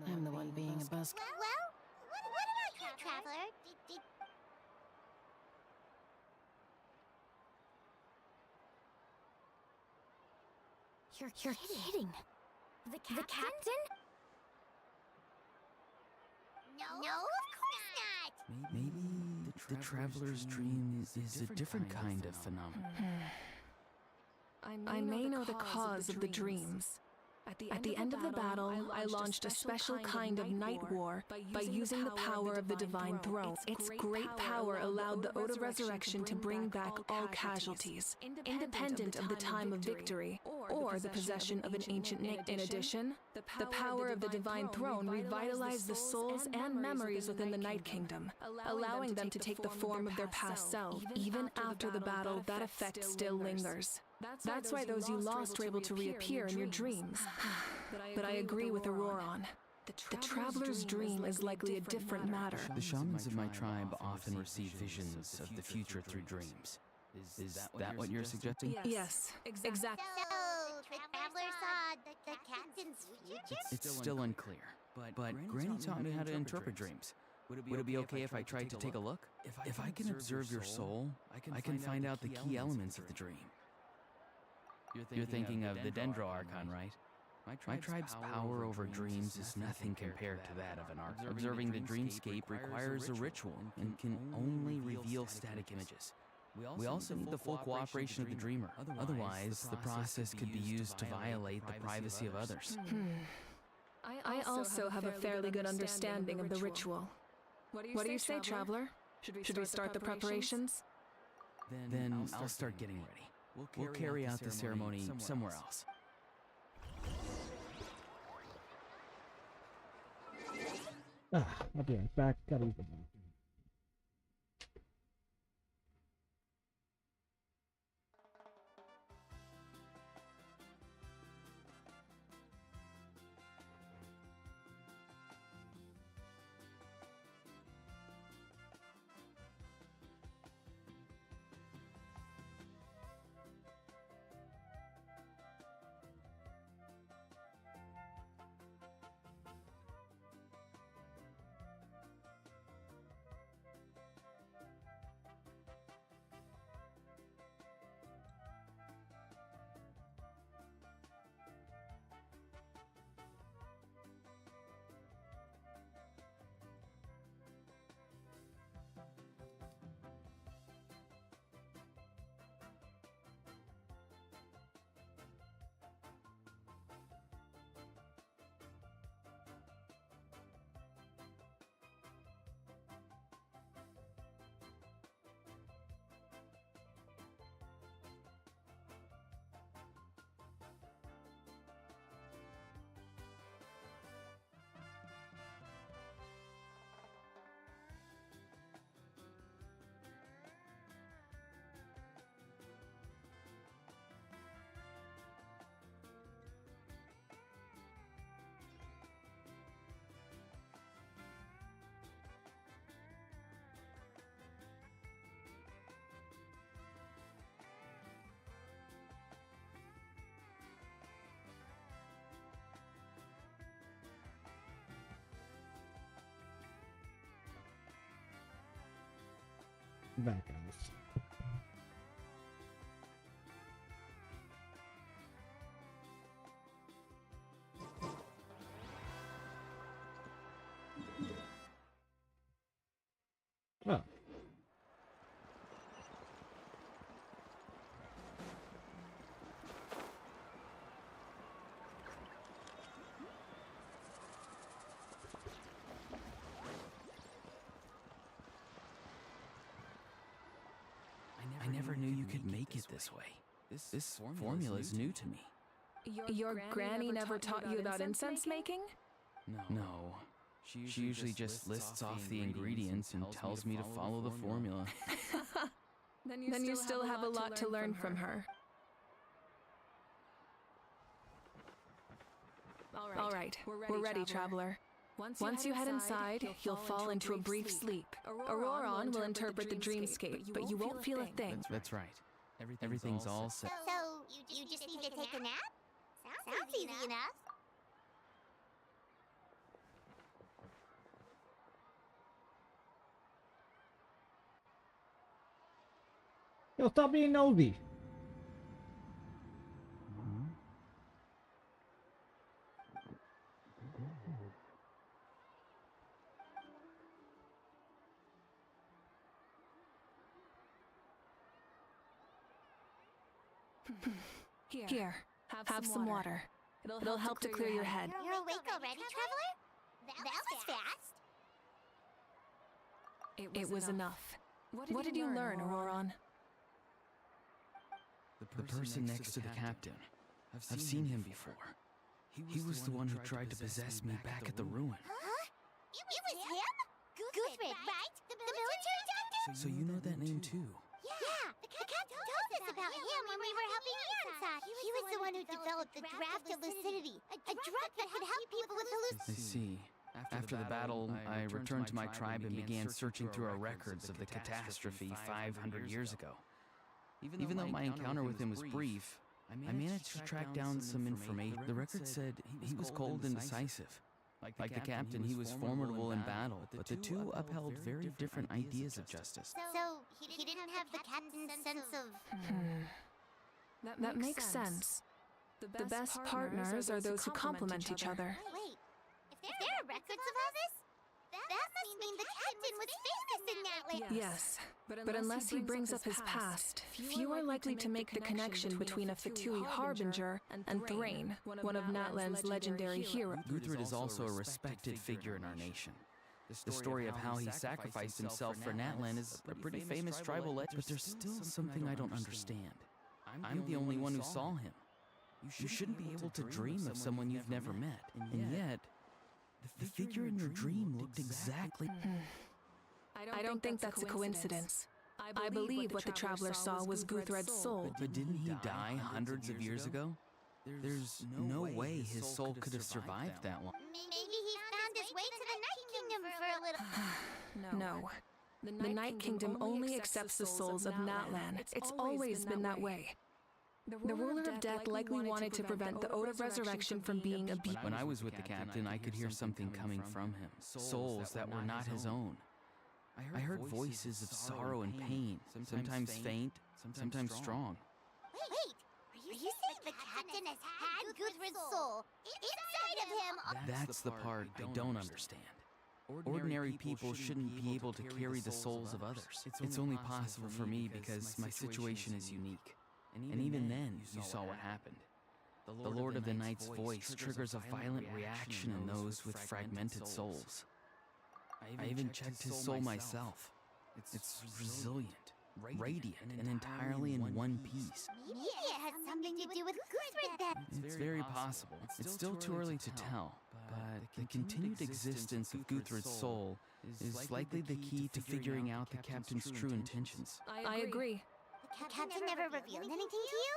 I'm the one being a buzz. well, what about you, Traveler? Did... You're kidding. The captain? No, of course not! Maybe the traveler's dream is a different kind of phenomenon. I may know the cause of the dreams. At the end of the battle, I launched a special kind of night war by using the power of the Divine Throne. Its great power allowed the Ode of Resurrection to bring back all casualties, independent of the time of victory or the possession of an ancient name. In addition, the power of the Divine Throne revitalized the souls and memories within the Night Kingdom, allowing them to take the form of their past self. Even after the battle, that effect still lingers. That's why those you lost were able to reappear in your dreams. But I agree with Auroron. The Traveler's dream is likely a different matter. The shamans of my tribe often receive visions of the future through dreams. Is that what you're suggesting? Yes, exactly. So, the Traveler saw the captain's future? It's still unclear. But Granny taught me how to interpret dreams. Would it be okay if I tried to take a look? If I can observe your soul, I can find out the key elements of the dream. You're thinking of the Dendro Archon, right? My tribe's power over dreams is nothing compared to that of an Archon. Observing the dreamscape requires a ritual and can only reveal static images. We also need the full cooperation of the dreamer. Otherwise, the process could be used to violate the privacy of others. I also have a fairly good understanding of the ritual. What do you say, Traveler? Should we start the preparations? Then I'll start getting ready. We'll carry out the ceremony somewhere else. Okay, back. Gotta use the Back, guys. Oh. I never knew you could make it this way. This formula is new to me. Your granny never taught you about incense making? No. She usually just lists off the ingredients and tells me to follow the formula. Then you still have a lot to learn from her. All right, we're ready, traveler. Once you head inside, you'll fall into a brief sleep. Auroron will interpret the dreamscape, but you won't feel a thing. That's right. Everything's all set. So, you just need to take a nap? Sounds easy enough. Yo, stop being nosy. Here, have some water. It'll help to clear your head. You're awake already, traveler? That was fast. It was enough. What did you learn, Auroron? The person next to the captain. I've seen him before. He was the one who tried to possess me back at the ruin. Huh? It was him? Guthrid, right? The military doctor? So you know that name too? Yeah, the captain told us about him when we were helping Ansat. He was the one who developed the draft of lucidity, a drug that could help people with I see. After the battle, I returned to my tribe and began searching through our records of the catastrophe 500 years ago. Even though my encounter with him was brief, I managed to track down some information. The record said he was cold and decisive. Like the captain, he was formidable in battle, but the two upheld very different ideas of justice. So, he didn't have the captain's sense of... That makes sense. The best partners are those who complement each other. Wait, if there are records of all this, that must mean the captain was famous in that land. Yes, but unless he brings up his past, few are likely to make the connection between a Fatui harbinger and Thrain, one of Natlan's legendary heroes. Guthrid is also a respected figure in our nation. The story of how he sacrificed himself for Natlan is a pretty famous tribal legend, but there's still something I don't understand. I'm the only one who saw him. You shouldn't be able to dream of someone you've never met, and yet, the figure in your dream looked exactly... I don't think that's a coincidence. I believe what the traveler saw was Guthred's soul. But didn't he die hundreds of years ago? There's no way his soul could have survived that long. Maybe he found his way to the Night Kingdom for a little... No. The Night Kingdom only accepts the souls of Natlan. It's always been that way. The ruler of death likely wanted to prevent the Ode of Resurrection from being abused. When I was with the captain, I could hear something coming from him. Souls that were not his own. I heard voices of sorrow and pain, sometimes faint, sometimes strong. Wait, are you saying the captain has had Guthrid's soul inside of him? That's the part I don't understand. Ordinary people shouldn't be able to carry the souls of others. It's only possible for me because my situation is unique. And even then, you saw what happened. The Lord of the Night's voice triggers a violent reaction in those with fragmented souls. I even checked his soul myself. It's resilient, radiant, and entirely in one piece. Maybe it has something to do with Guthrid then. It's very possible. It's still too early to tell, but the continued existence of Guthrid's soul is likely the key to figuring out the captain's true intentions. I agree. The captain never revealed anything to you?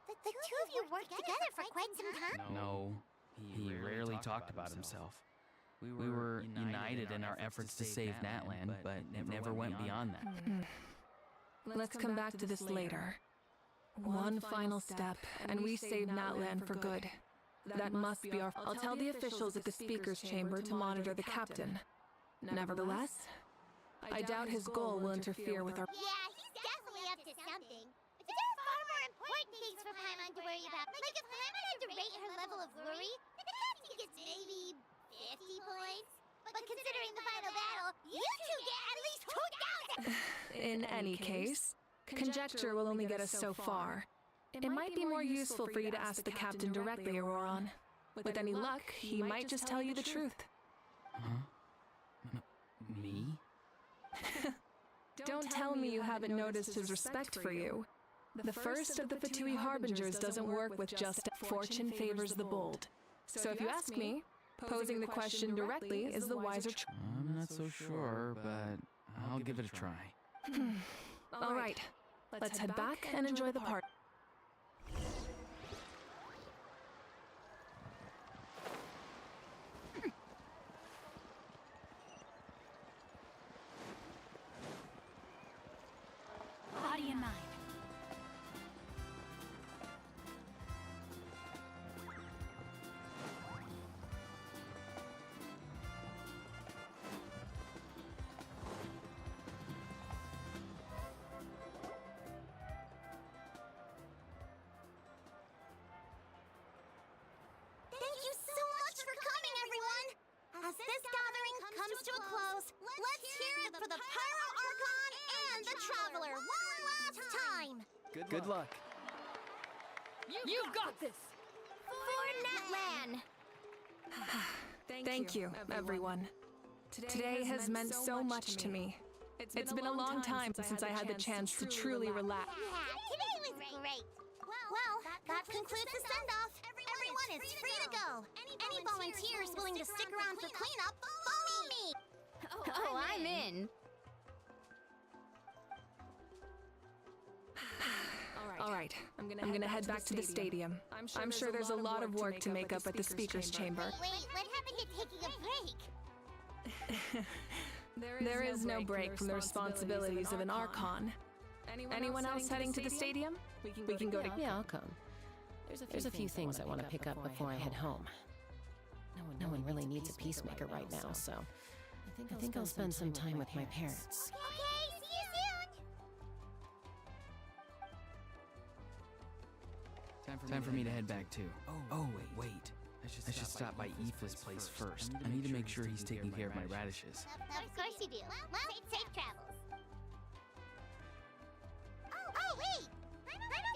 The two of you worked together for quite some time? No, he rarely talked about himself. We were united in our efforts to save Natlan, but it never went beyond that. Let's come back to this later. One final step, and we save Natlan for good. That must be our... I'll tell the officials at the Speaker's Chamber to monitor the captain. Nevertheless, I doubt his goal will interfere with our... Yeah, he's definitely up to something. But there are far more important things for Paimon to worry about. Like if Paimon underrate her level of worry, the captain gets maybe 50 points. But considering the final battle, you two get at least 2,000! In any case, conjecture will only get us so far. It might be more useful for you to ask the captain directly, Auroron. With any luck, he might just tell you the truth. Huh? Me? Don't tell me you haven't noticed his respect for you. The first of the Fatui Harbingers doesn't work with just fortune favors the bold. So if you ask me, posing the question directly is the wiser choice. I'm not so sure, but I'll give it a try. All right, let's head back and enjoy the party. Body and mind. Thank you so much for coming, everyone! As this gathering comes to a close, let's hear it for the Pyro Archon and the Traveler one last time! Good luck. You've got this! For Netlan! Thank you, everyone. Today has meant so much to me. It's been a long time since I had the chance to truly relax. Yeah, today was great! Well, that concludes the send-off. Everyone is free to go. Any volunteers willing to stick around for cleanup, follow me! Oh, I'm in. All right, I'm gonna head back to the stadium. I'm sure there's a lot of work to make up at the speaker's chamber. Wait, what happened to taking a break? There is no break from the responsibilities of an Archon. Anyone else heading to the stadium? We can go to... Yeah, I'll come. There's a few things I want to pick up before I head home. No one really needs a peacemaker right now, so I think I'll spend some time with my parents. Okay, see you soon! Time for me to head back too. Oh, wait. I should stop by Aoife's place first. I need to make sure he's taking care of my radishes. Of course you do. Well, safe travels. Oh, wait! I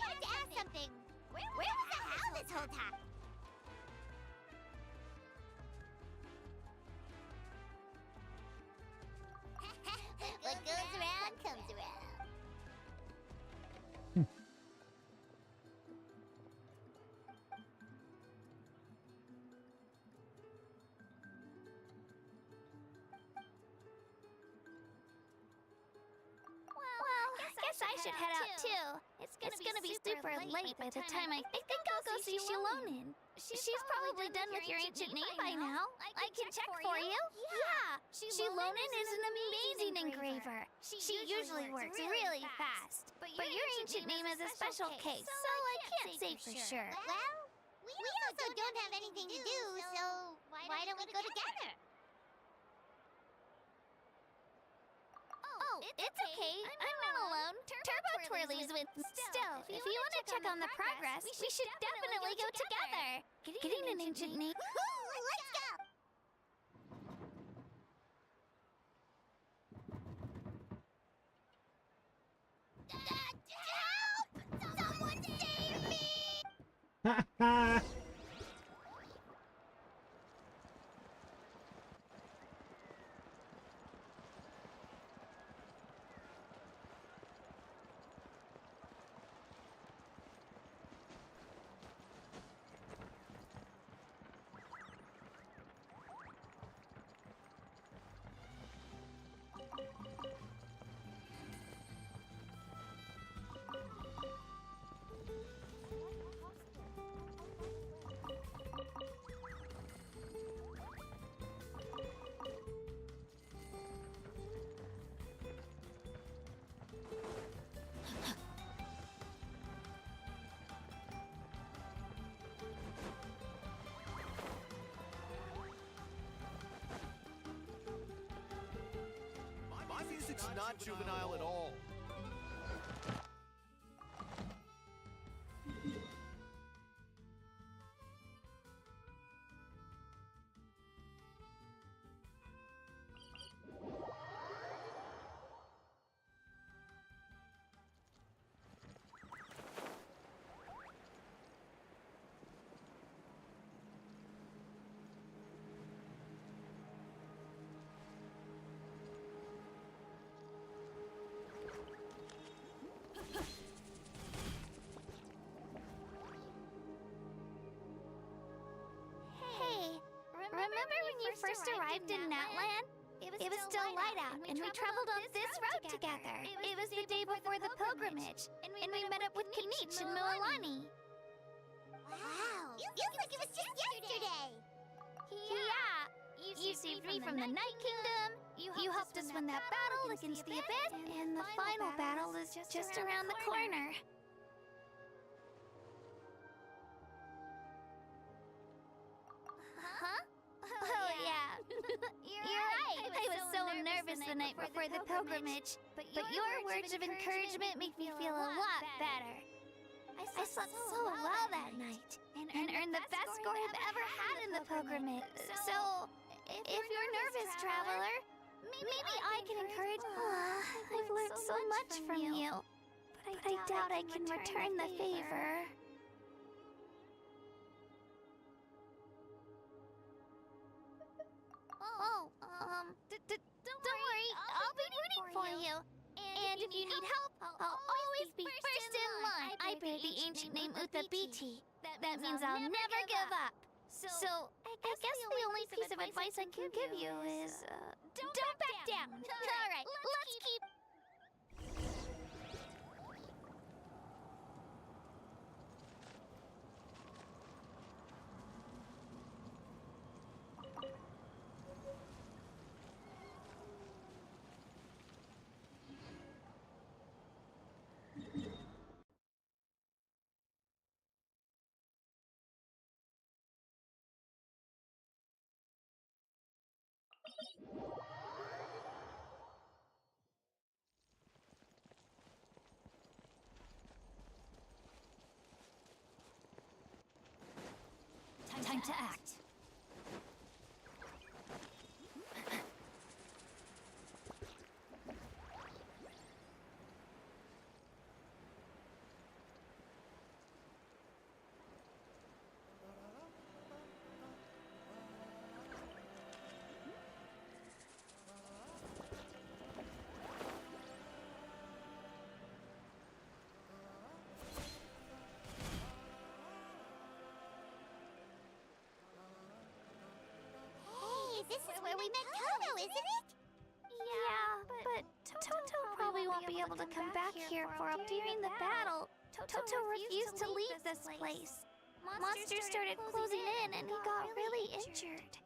have to ask something. Where was the Hal this whole time? What goes around comes around. Guess I should head out too. It's gonna be super late by the time I think I'll go see Shilonin. She's probably done with your ancient name by now. I can check for you. Yeah, Shilonin is an amazing engraver. She usually works really fast. But your ancient name is a special case, so I can't say for sure. Well, we also don't have anything to do, so why don't we go together? Oh, it's okay. I'm not alone. Turbo Twirly's with... Still, if you want to check on the progress, we should definitely go together. Getting an ancient name... Let's go! Help! Someone save me! It's not juvenile at all. Hey, remember when you first arrived in Natland? It was still light out, and we traveled on this road together. It was the day before the pilgrimage, and we met up with Kanich and Mililani. Wow, feels like it was just yesterday. Yeah, you saved me from the Night Kingdom, you helped us win that battle against the Abyss, and the final battle is just around the corner. Huh? Oh, yeah. You're right. I was so nervous the night before the pilgrimage, but your words of encouragement make me feel a lot better. I slept so well that night, and earned the best score I've ever had in the pilgrimage. So, if you're nervous, traveler, maybe I can encourage... I've learned so much from you, but I doubt I can return the favor. Don't worry, I'll be rooting for you. And if you need help, I'll always be first in line. I bear the ancient name Uthabiti. That means I'll never give up. So, I guess the only piece of advice I can give you is, don't back down. All right, let's keep... Time to act. This is where we met Toto, isn't it? Yeah, but Toto probably won't be able to come back here for up during the battle. Toto refused to leave this place. Monsters started closing in and he got really injured.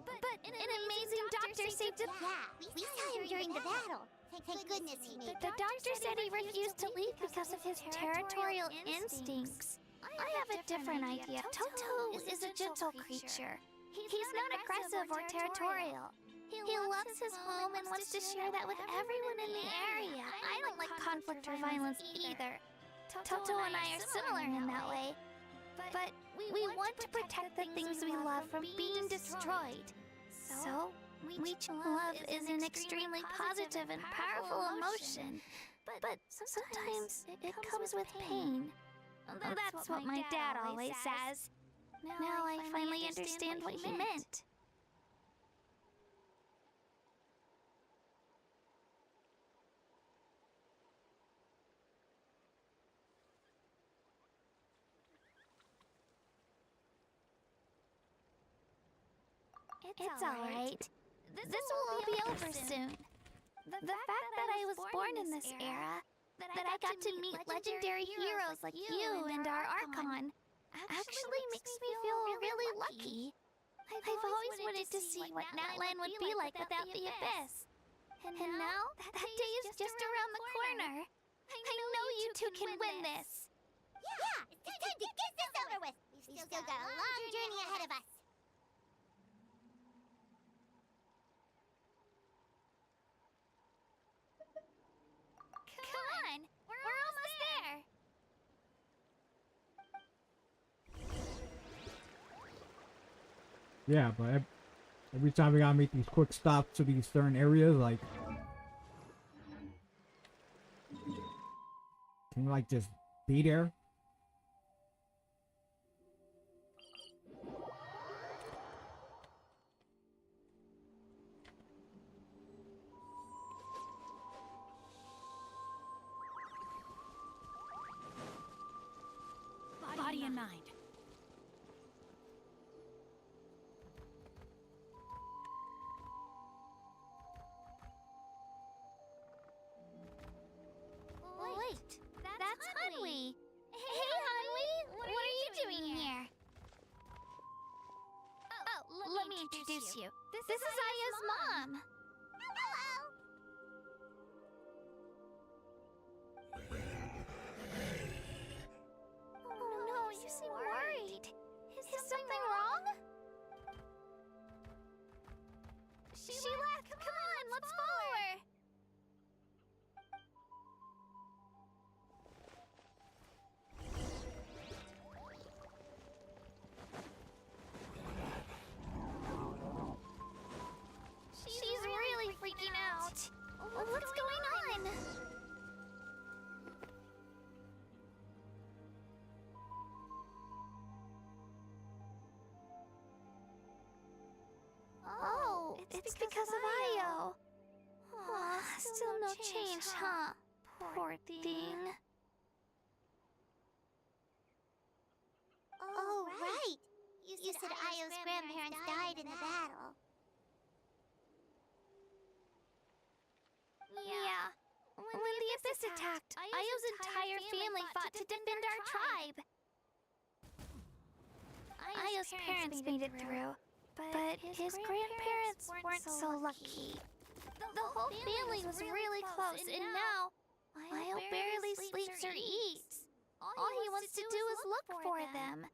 But an amazing doctor saved him. Yeah, we saw him during the battle. Thank goodness he made it. The doctor said he refused to leave because of his territorial instincts. I have a different idea. Toto is a gentle creature. He's not aggressive or territorial. He loves his home and wants to share that with everyone in the area. I don't like conflict or violence either. Toto and I are similar in that way. But we want to protect the things we love from being destroyed. So, love is an extremely positive and powerful emotion. But sometimes it comes with pain. That's what my dad always says. Now I finally understand what he meant. It's alright. This will all be over soon. The fact that I was born in this era, that I got to meet legendary heroes like you and our Archon, actually makes me feel really lucky. I've always wanted to see what Natland would be like without the Abyss. And now, that day is just around the corner. I know you two can win this. Yeah, it's time to get this over with. We've still got a long journey ahead of us. Yeah, but every time we gotta make these quick stops to these certain areas, like, can you like just be there? Body and mind. Wait, that's Hunwee. Hey, Hunwee, what are you doing here? Oh, let me introduce you. This is Aya's mom. Hello. Oh no, you seem worried. Is something wrong? She left. Come on, let's follow her. She's really freaking out. What's going on? Oh, it's because of Io. Aw, still no change, huh? Poor thing. Oh, right. You said Io's grandparents died in the battle. Yeah. When the Abyss attacked, Io's entire family fought to defend our tribe. Io's parents made it through, but his grandparents weren't so lucky. The whole family was really close, and now Io barely sleeps or eats. All he wants to do is look for them.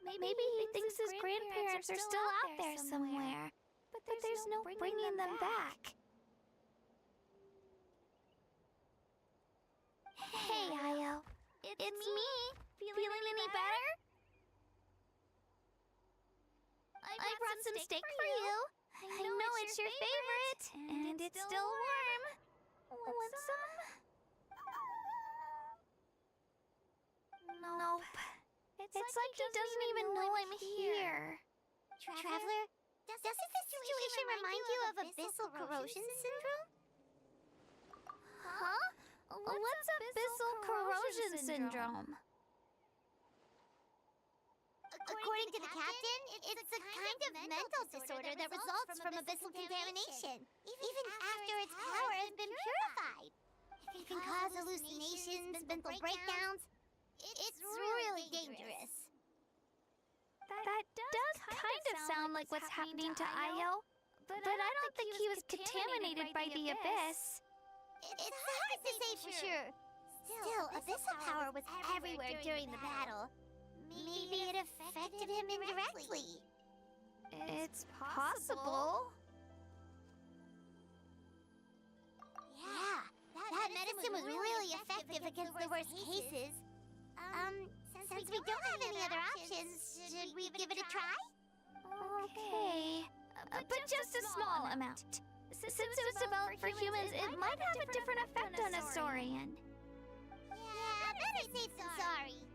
Maybe he thinks his grandparents are still out there somewhere, but there's no bringing them back. Hey, Io. It's me. Feeling any better? I brought some steak for you. I know it's your favorite, and it's still warm. Want some? Nope. It's like he doesn't even know I'm here. Traveler, does this situation remind you of abyssal corrosion syndrome? Huh? What's abyssal corrosion syndrome? According to the captain, it's a kind of mental disorder that results from abyssal contamination, even after its power has been purified. It can cause hallucinations, mental breakdowns. It's really dangerous. That does kind of sound like what's happening to Io, but I don't think he was contaminated by the Abyss. It's hard to say for sure. Still, abyssal power was everywhere during the battle. Maybe it affected him indirectly. It's possible. Yeah, that medicine was really effective against the worst cases. Since we don't have any other options, should we give it a try? Okay, but just a small amount. Since it was developed for humans, it might have a different effect on a Saurian. Yeah, better safe than sorry.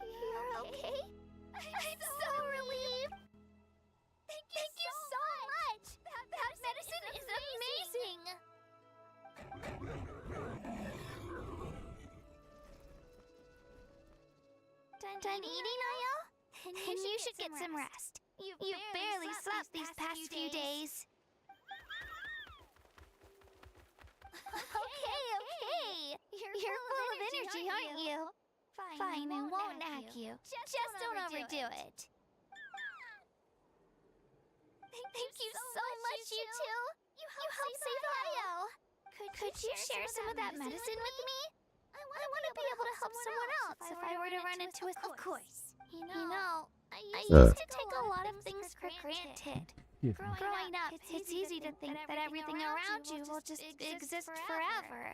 You're okay? I'm so relieved. Thank you so much. That medicine is amazing. Done eating, Io? Then you should get some rest. You've barely slept these past few days. Okay. You're full of energy, aren't you? Fine, I won't nag you. Just don't overdo it. Thank you so much, you two. You helped save Io. Could you share some of that medicine with me? I want to be able to help someone else if I were to run into a... Of course. You know, I used to take a lot of things for granted. Growing up, it's easy to think that everything around you will just exist forever.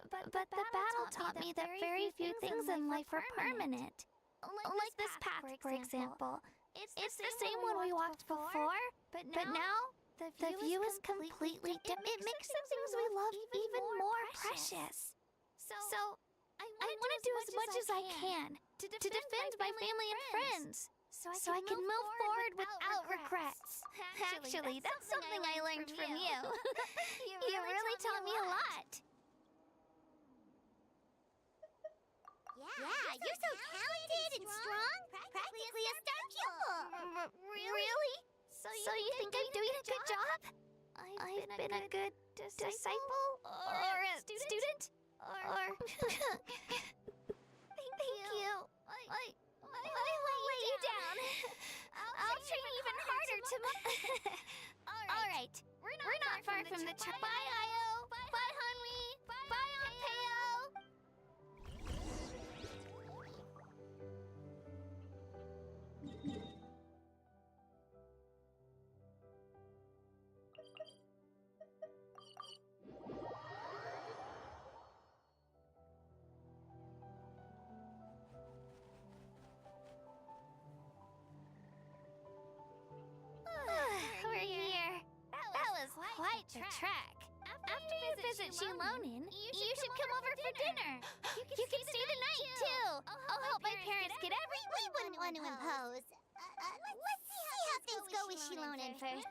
But the battle taught me that very few things in life are permanent. Like this path, for example. It's the same one we walked before, but now the view is completely different. It makes the things we love even more precious. So I want to do as much as I can to defend my family and friends, so I can move forward without regrets. Actually, that's something I learned from you. You really taught me a lot. Yeah, you're so talented and strong. Practically a star pupil. Really? So you think I'm doing a good job? I've been a good disciple? Or a student? Or... Thank you. I won't let you down. I'll train even harder tomorrow. Alright, we're not far from the train. Bye, Io. Bye, Hanwi. Bye, Anpeo. We're here. That was quite the trek. After you visit Shilonin, you should come over for dinner. You can stay the night, too. I'll help my parents get everything. We wouldn't want to impose. Let's see how things go with Shilonin first.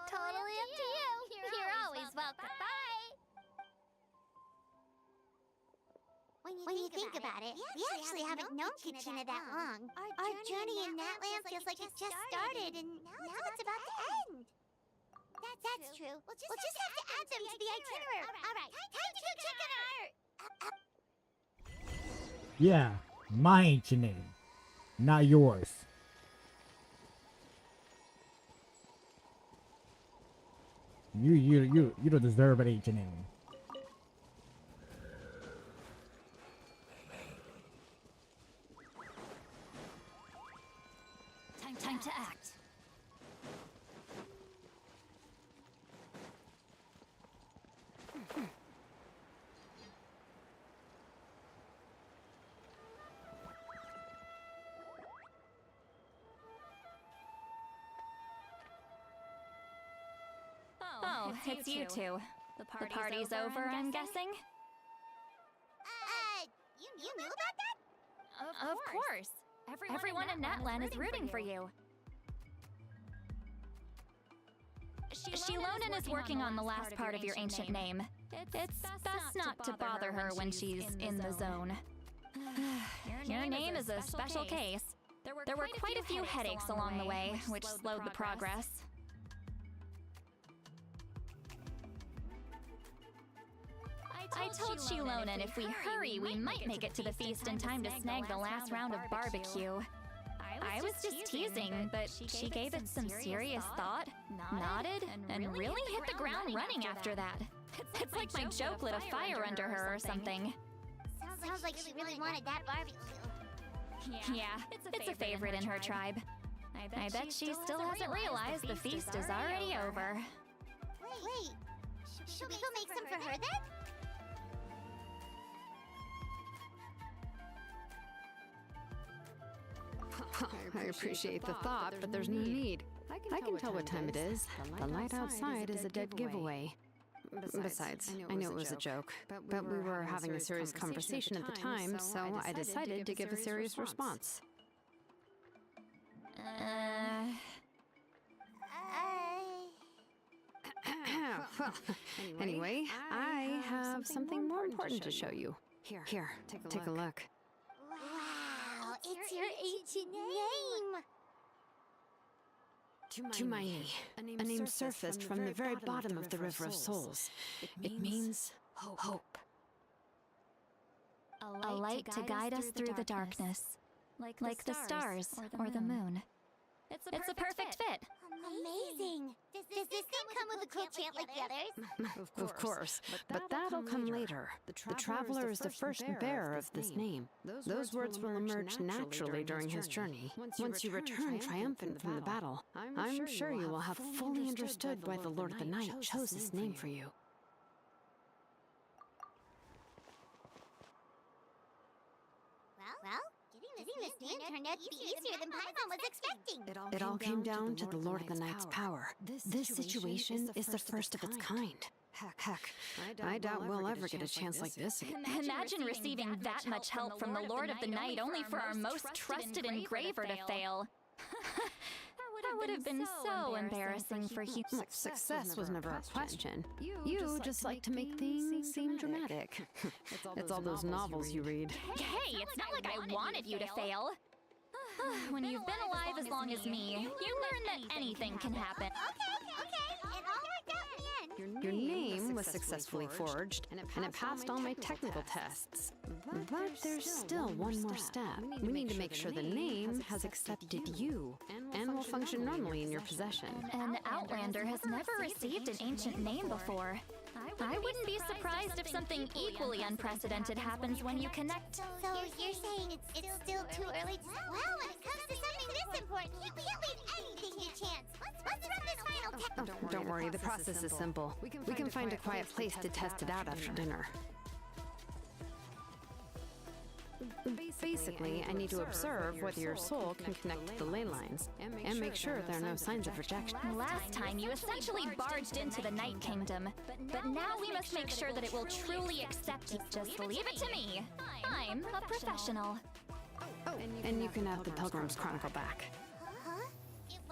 Totally up to you. You're always welcome. Bye. When you think about it, we actually haven't known Kachina that long. Our journey in Natland feels like it just started, and now it's about to end. That's true. We'll just have to add them to the itinerary. All right, time to go check on our... Yeah, my ancient name, not yours. You don't deserve an ancient name. Time to act. Oh, it's you two. The party's over, I'm guessing? You knew about that? Of course. Everyone in Natlan is rooting for you. Shilonin is working on the last part of your ancient name. It's best not to bother her when she's in the zone. Your name is a special case. There were quite a few headaches along the way, which slowed the progress. I told Shilonin if we hurry, we might make it to the feast in time to snag the last round of barbecue. I was just teasing, but she gave it some serious thought, nodded, and really hit the ground running after that. It's like my joke lit a fire under her or something. Sounds like she really wanted that barbecue. Yeah, it's a favorite in her tribe. I bet she still hasn't realized the feast is already over. Wait, should we go make some for her then? I appreciate the thought, but there's no need. I can tell what time it is. The light outside is a dead giveaway. Besides, I knew it was a joke, but we were having a serious conversation at the time, so I decided to give a serious response. Well, anyway, I have something more important to show you. Here, take a look. Wow, it's your ancient name! Tumaini, a name surfaced from the very bottom of the River of Souls. It means hope. A light to guide us through the darkness, like the stars or the moon. It's a perfect fit. Amazing! Does this thing come with a cool chant like the others? Of course, but that'll come later. The Traveler is the first bearer of this name. Those words will emerge naturally during his journey. Once you return triumphant from the battle, I'm sure you will have fully understood why the Lord of the Night chose this name for you. Well, getting this name turned out to be easier than Paimon was expecting. It all came down to the Lord of the Night's power. This situation is the first of its kind. Heck, I doubt we'll ever get a chance like this again. Imagine receiving that much help from the Lord of the Night only for our most trusted engraver to fail. That would have been so embarrassing for you. Success was never a question. You just like to make things seem dramatic. It's all those novels you read. Hey, it's not like I wanted you to fail. When you've been alive as long as me, you learn that anything can happen. Okay. It all worked out in the end. Your name was successfully forged, and it passed all my technical tests. But there's still one more step. We need to make sure the name has accepted you, and will function normally in your possession. An Outlander has never received an ancient name before. I wouldn't be surprised if something equally unprecedented happens when you connect. So you're saying it's still too early to... Well, when it comes to something this important, you can't leave anything to chance. Let's run this final test. Don't worry, the process is simple. We can find a quiet place to test it out after dinner. Basically, I need to observe whether your soul can connect to the ley lines, and make sure there are no signs of rejection. Last time, you essentially barged into the Night Kingdom, but now we must make sure that it will truly accept you. Just leave it to me. I'm a professional. And you can have the Pilgrim's Chronicle back. Huh?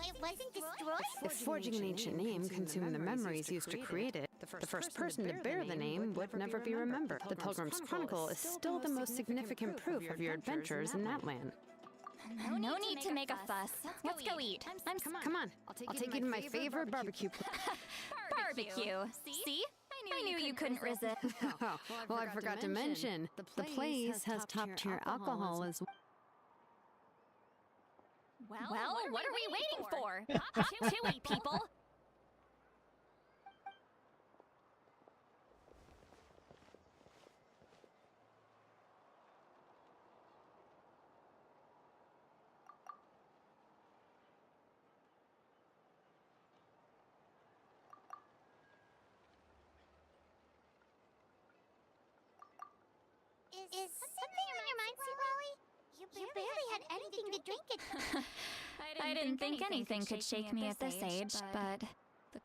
It wasn't destroyed? If forging an ancient name consumed the memories used to create it, the first person to bear the name would never be remembered. The Pilgrim's Chronicle is still the most significant proof of your adventures in that land. No need to make a fuss. Let's go eat. Come on. I'll take you to my favorite barbecue place. Barbecue. See? I knew you couldn't resist. Well, I forgot to mention, the place has top-tier alcohol as well. Well, what are we waiting for? Hop to it, people! Is something on your mind, Seawally? You barely had anything to drink it. I didn't think anything could shake me at this age, but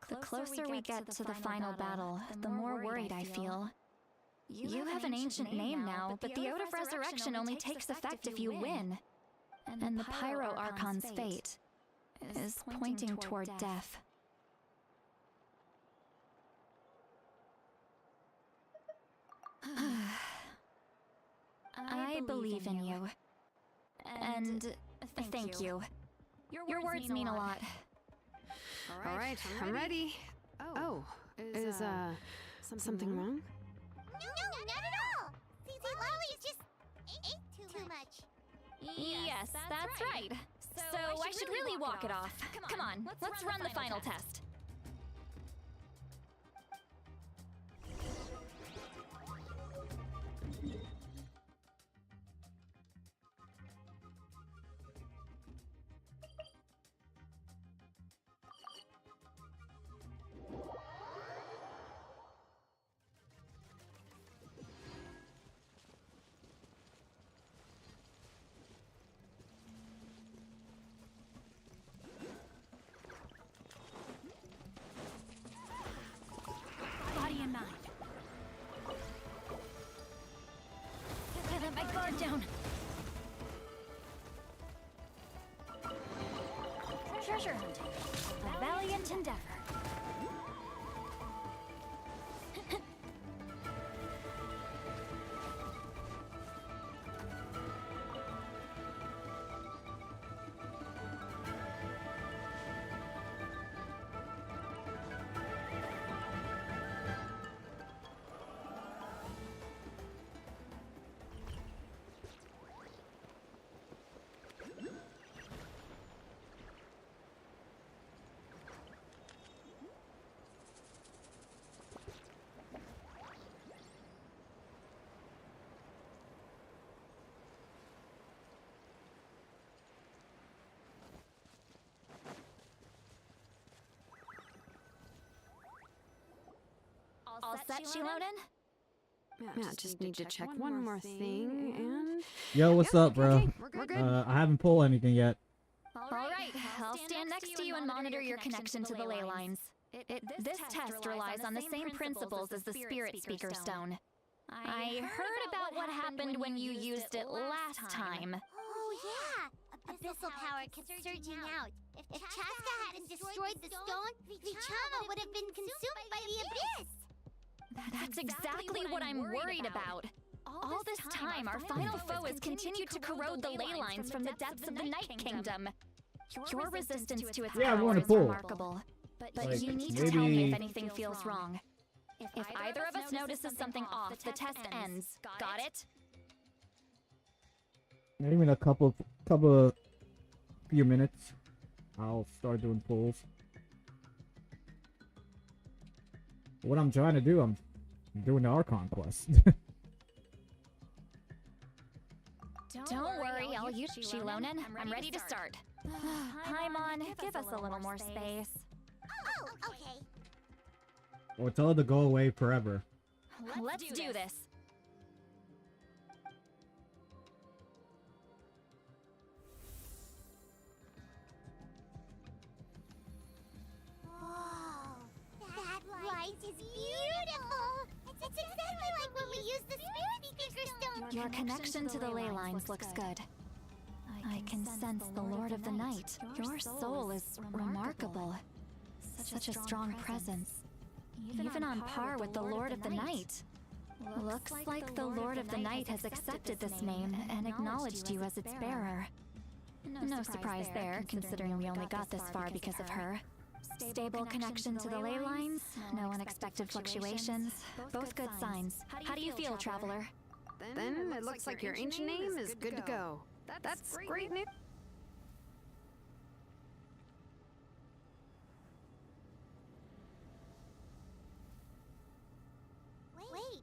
the closer we get to the final battle, the more worried I feel. You have an ancient name now, but the Oath of Resurrection only takes effect if you win. And the Pyro Archon's fate is pointing toward death. I believe in you. And thank you. Your words mean a lot. All right, I'm ready. Oh, is something wrong? No, not at all. Seawally just ate too much. Yes, that's right. So I should really walk it off. Come on, let's run the final test. Body in mind. I let my guard down. Treasure hunting. A valiant endeavor. set, Shilonen? Yeah, just need to check one more thing, and... Yo, what's up, bro? Okay, we're good. I haven't pulled anything yet. Alright, I'll stand next to you and monitor your connection to the ley lines. This test relies on the same principles as the Spirit Speaker Stone. I heard about what happened when you used it last time. Oh yeah! Abyssal power kept surging out. If Chaska hadn't destroyed the stone, Vichama would have been consumed by the abyss! That's exactly what I'm worried about. All this time, our final foe has continued to corrode the ley lines from the depths of the Night Kingdom. Your resistance to its power is remarkable. But Like, you need to tell me if anything feels wrong. If either of us notices something off, the test ends. Got it? Maybe in a few minutes, I'll start doing pulls. What I'm trying to do, I'm doing the Archon quest. Don't worry, I'll use Shilonen. I'm ready to start. Paimon, give us a little more space. Oh, okay. Or tell her to go away forever. Let's do this. Whoa, that light is beautiful. It's exactly like when we used the Spirit Speaker Stone. Your connection to the ley lines looks good. I can sense the Lord of the Night. Your soul is remarkable. Such a strong presence. Even on par with the Lord of the Night. Looks like the Lord of the Night has accepted this name and acknowledged you as its bearer. No surprise there, considering we only got this far because of her. Stable connection to the ley lines, no unexpected fluctuations, both good signs. How do you feel, Traveler? Then it looks like your ancient name is good to go. That's great news. Wait,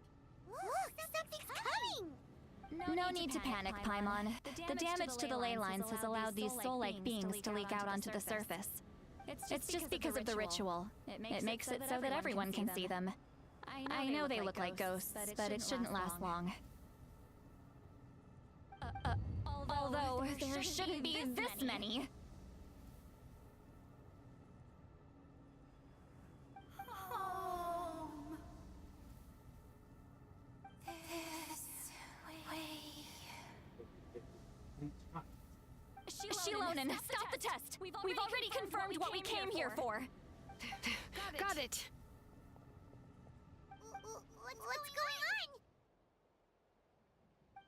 look, something's coming! No need to panic, Paimon. The damage to the ley lines has allowed these soul-like beings to leak out onto the surface. It's just because of the ritual. It makes it so that everyone can see them. I know they look like ghosts, but it shouldn't last long. Although, there shouldn't be this many. Shilonen, stop the test! We've already confirmed what we came here for! Got it! What's going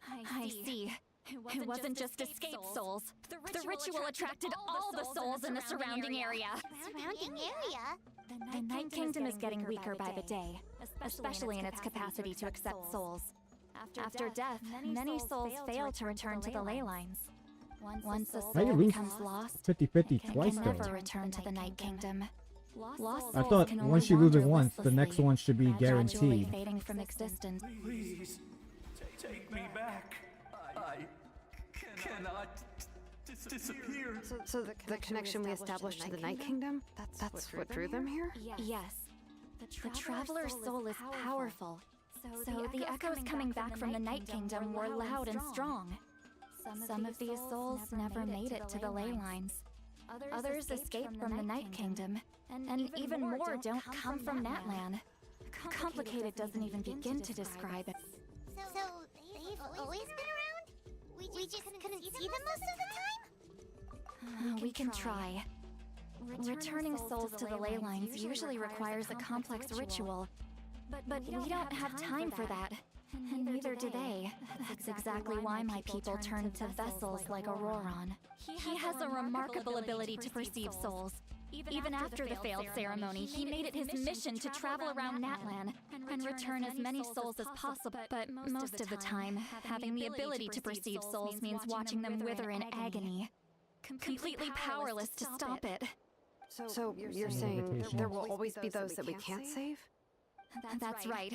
on? I see. It wasn't just escape souls. The ritual attracted all the souls in the surrounding area. Surrounding area? The Night Kingdom is getting weaker by the day, especially in its capacity to accept souls. After death, many souls fail to return to the ley lines. Once a How you soul lose becomes lost, 50-50 it twice can though. never return to the Night Kingdom. Lost I souls thought can only once you lose it wander once, the next listlessly, one should be gradually guaranteed. fading from existence. Please, take me back. I cannot disappear. So the connection we established to the Night Kingdom, that's what drew them here? Yes. The Traveler's soul is powerful. So the echoes coming back from the Night Kingdom were loud and strong. Some of these souls never made it to the ley lines. Others escaped from the Night Kingdom, and even more don't come from Natlan. Complicated doesn't even begin to describe it. So they've always been around? We just couldn't see them most of the time? We can try. Returning souls to the ley lines usually requires a complex ritual. But we don't have time for that. And neither do they. That's exactly why my people turned to vessels like Auroron. He has a remarkable ability to perceive souls. Even after the failed ceremony, he made it his mission to travel around Natlan and return as many souls as possible. But most of the time, having the ability to perceive souls means watching them wither in agony. Completely powerless to stop it. So you're saying there will always be those that we can't save? That's right.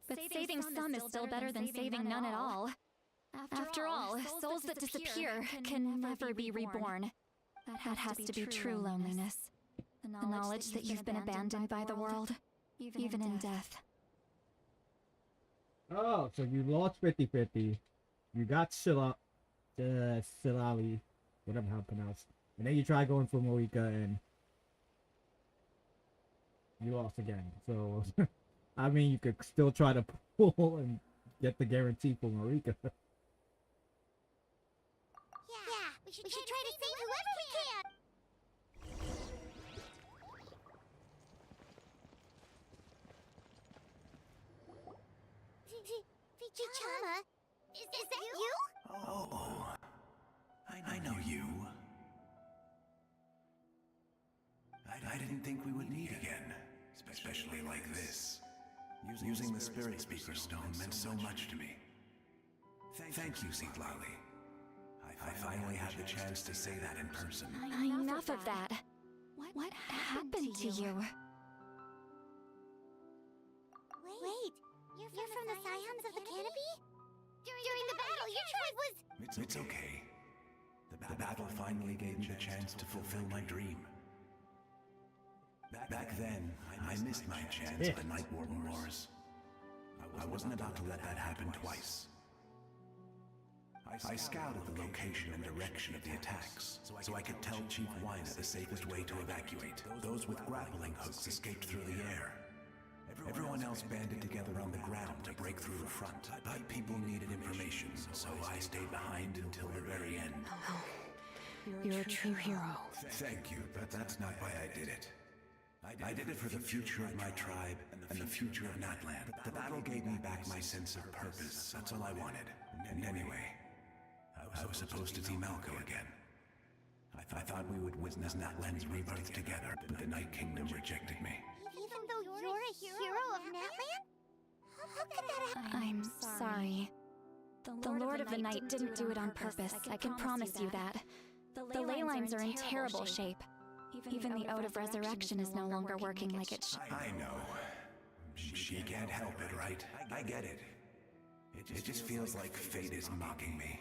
But saving some is still better than saving none at all. After all, souls that disappear can never be reborn. That has to be true loneliness. The knowledge that you've been abandoned by the world, even in death. Oh, so you lost 50-50. You got Shillali, whatever how to pronounce. And then you try going for Marika and you lost again. So, I mean, you could still try to pull and get the guarantee for Marika. Yeah, we should try to save whoever we can. Vichama, is that you? Oh, I know you. I didn't think we would meet again, especially like this. Using the Spirit Speaker Stone meant so much to me. Thank you, Zitlali. I finally had the chance to say that in person. Enough of that. What happened to you? Wait, you're from the Scions of the Canopy? During the battle, your tribe was... It's okay. The battle finally gave me the chance to fulfill my dream. Back then, I missed my chance at the Night Warden Wars. I wasn't about to let that happen twice. I scouted the location and direction of the attacks, so I could tell Chief Wina the safest way to evacuate. Those with grappling hooks escaped through the air. Everyone else banded together on the ground to break through the front. But people needed information, so I stayed behind until the very end. You're a true hero. Thank you, but that's not why I did it. I did it for the future of my tribe and the future of Natlan. The battle gave me back my sense of purpose. That's all I wanted. And anyway, I was supposed to see Malko again. I thought we would witness Natlan's rebirth together, but the Night Kingdom rejected me. Even though you're a hero of Natlan? How could that happen? I'm sorry. The Lord of the Night didn't do it on purpose, I can promise you that. The ley lines are in terrible shape. Even the Ode of Resurrection is no longer working like it should. I know. She can't help it, right? I get it. It just feels like fate is mocking me.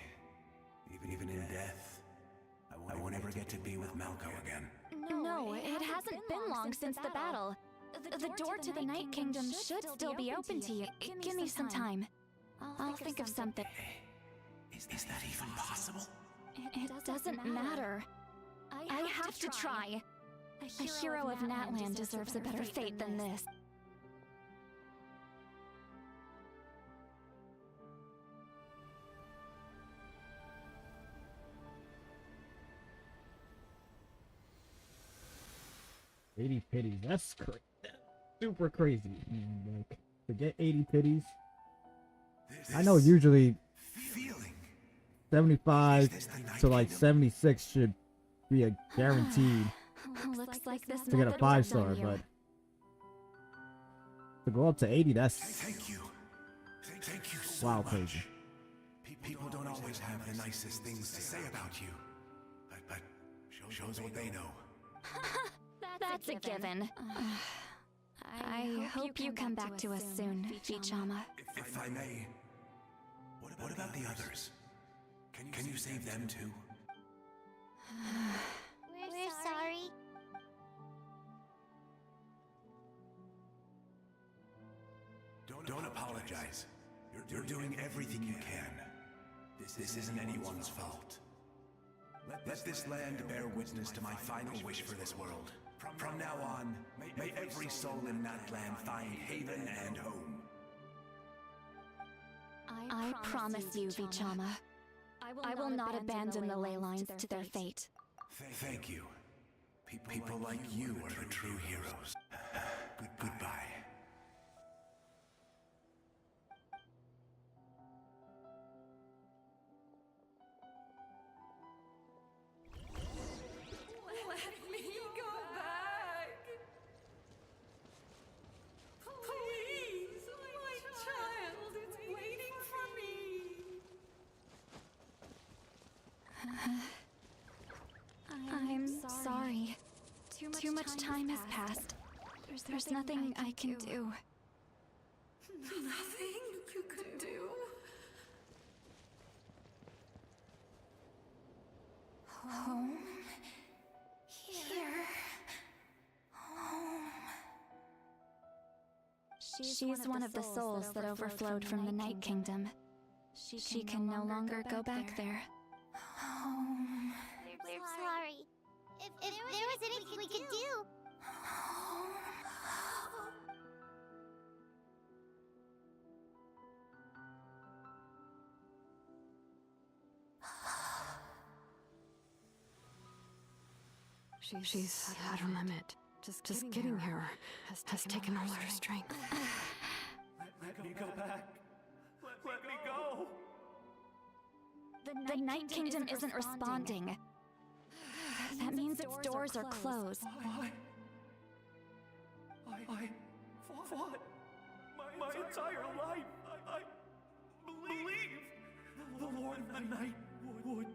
Even in death, I won't ever get to be with Malko again. No, it hasn't been long since the battle. The door to the Night Kingdom should still be open to you. Give me some time. I'll think of something. Is that even possible? It doesn't matter. I have to try. A hero of Natlan deserves a better fate than this. $80 pities. That's super crazy. Like, to get 80 pities. I know usually 75 to like 76 should be a guaranteed Looks like this to get a 5-star, but to go up to 80, that's Thank you so wow much. crazy. People don't always have the nicest things to say about you, but shows what they know. That's a given. I hope you come back to us soon, Vichama. If I may, what about the others? Can you save them too? We're sorry. Don't apologize. You're doing everything you can. This isn't anyone's fault. Let this land bear witness to my final wish for this world. From now on, may every soul in Natlan find haven and home. I promise you, Vichama. I will not abandon the ley lines to their fate. Thank you. People like you are the true heroes. Goodbye. Let me go back. Please, my child is waiting for me. I'm sorry. Too much time has passed. There's nothing I can do. Nothing you could do. Home. Here. Home. She's one of the souls that overflowed from the Night Kingdom. She can no longer go back there. We're sorry. If there was anything we could do. She's at her limit. Just getting here has taken all her strength. Let me go back. Let me go. The Night Kingdom isn't responding. That means its doors are closed. I fought my entire life. I believe the Lord of the Night would.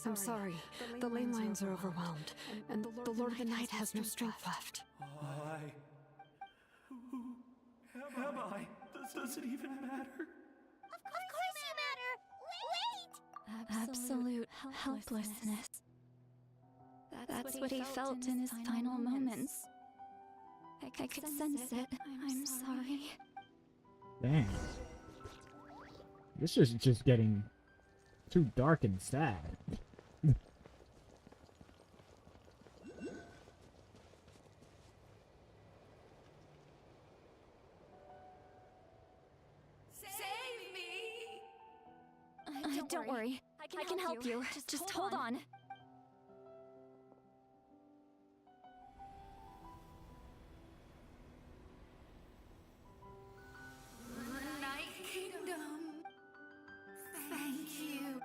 I'm sorry. The ley lines are overwhelmed, and the Lord of the Night has no strength left. Who am I? Does it even matter? Of course you matter! Wait! Absolute helplessness. That's what he felt in his final moments. I could sense it. I'm sorry. Dang. This is just getting too dark and sad. Save me! Don't worry. I can help you. Just hold on. Night Kingdom. Thank you.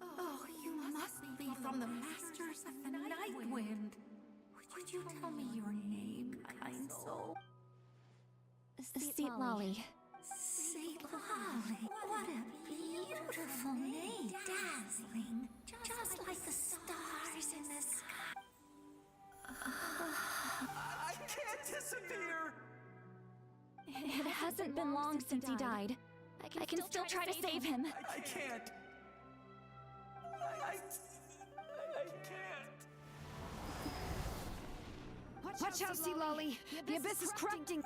Oh, you must be from the Masters of the Night Wind. Would you tell me your name, kind soul? Seat Lolly. Seelali. What a beautiful name. Dazzling. Just like the stars in the sky. I can't disappear. It hasn't been long since he died. I can still try to save him. I can't. I can't. Watch out, Sea Lolly! The abyss is corrupting!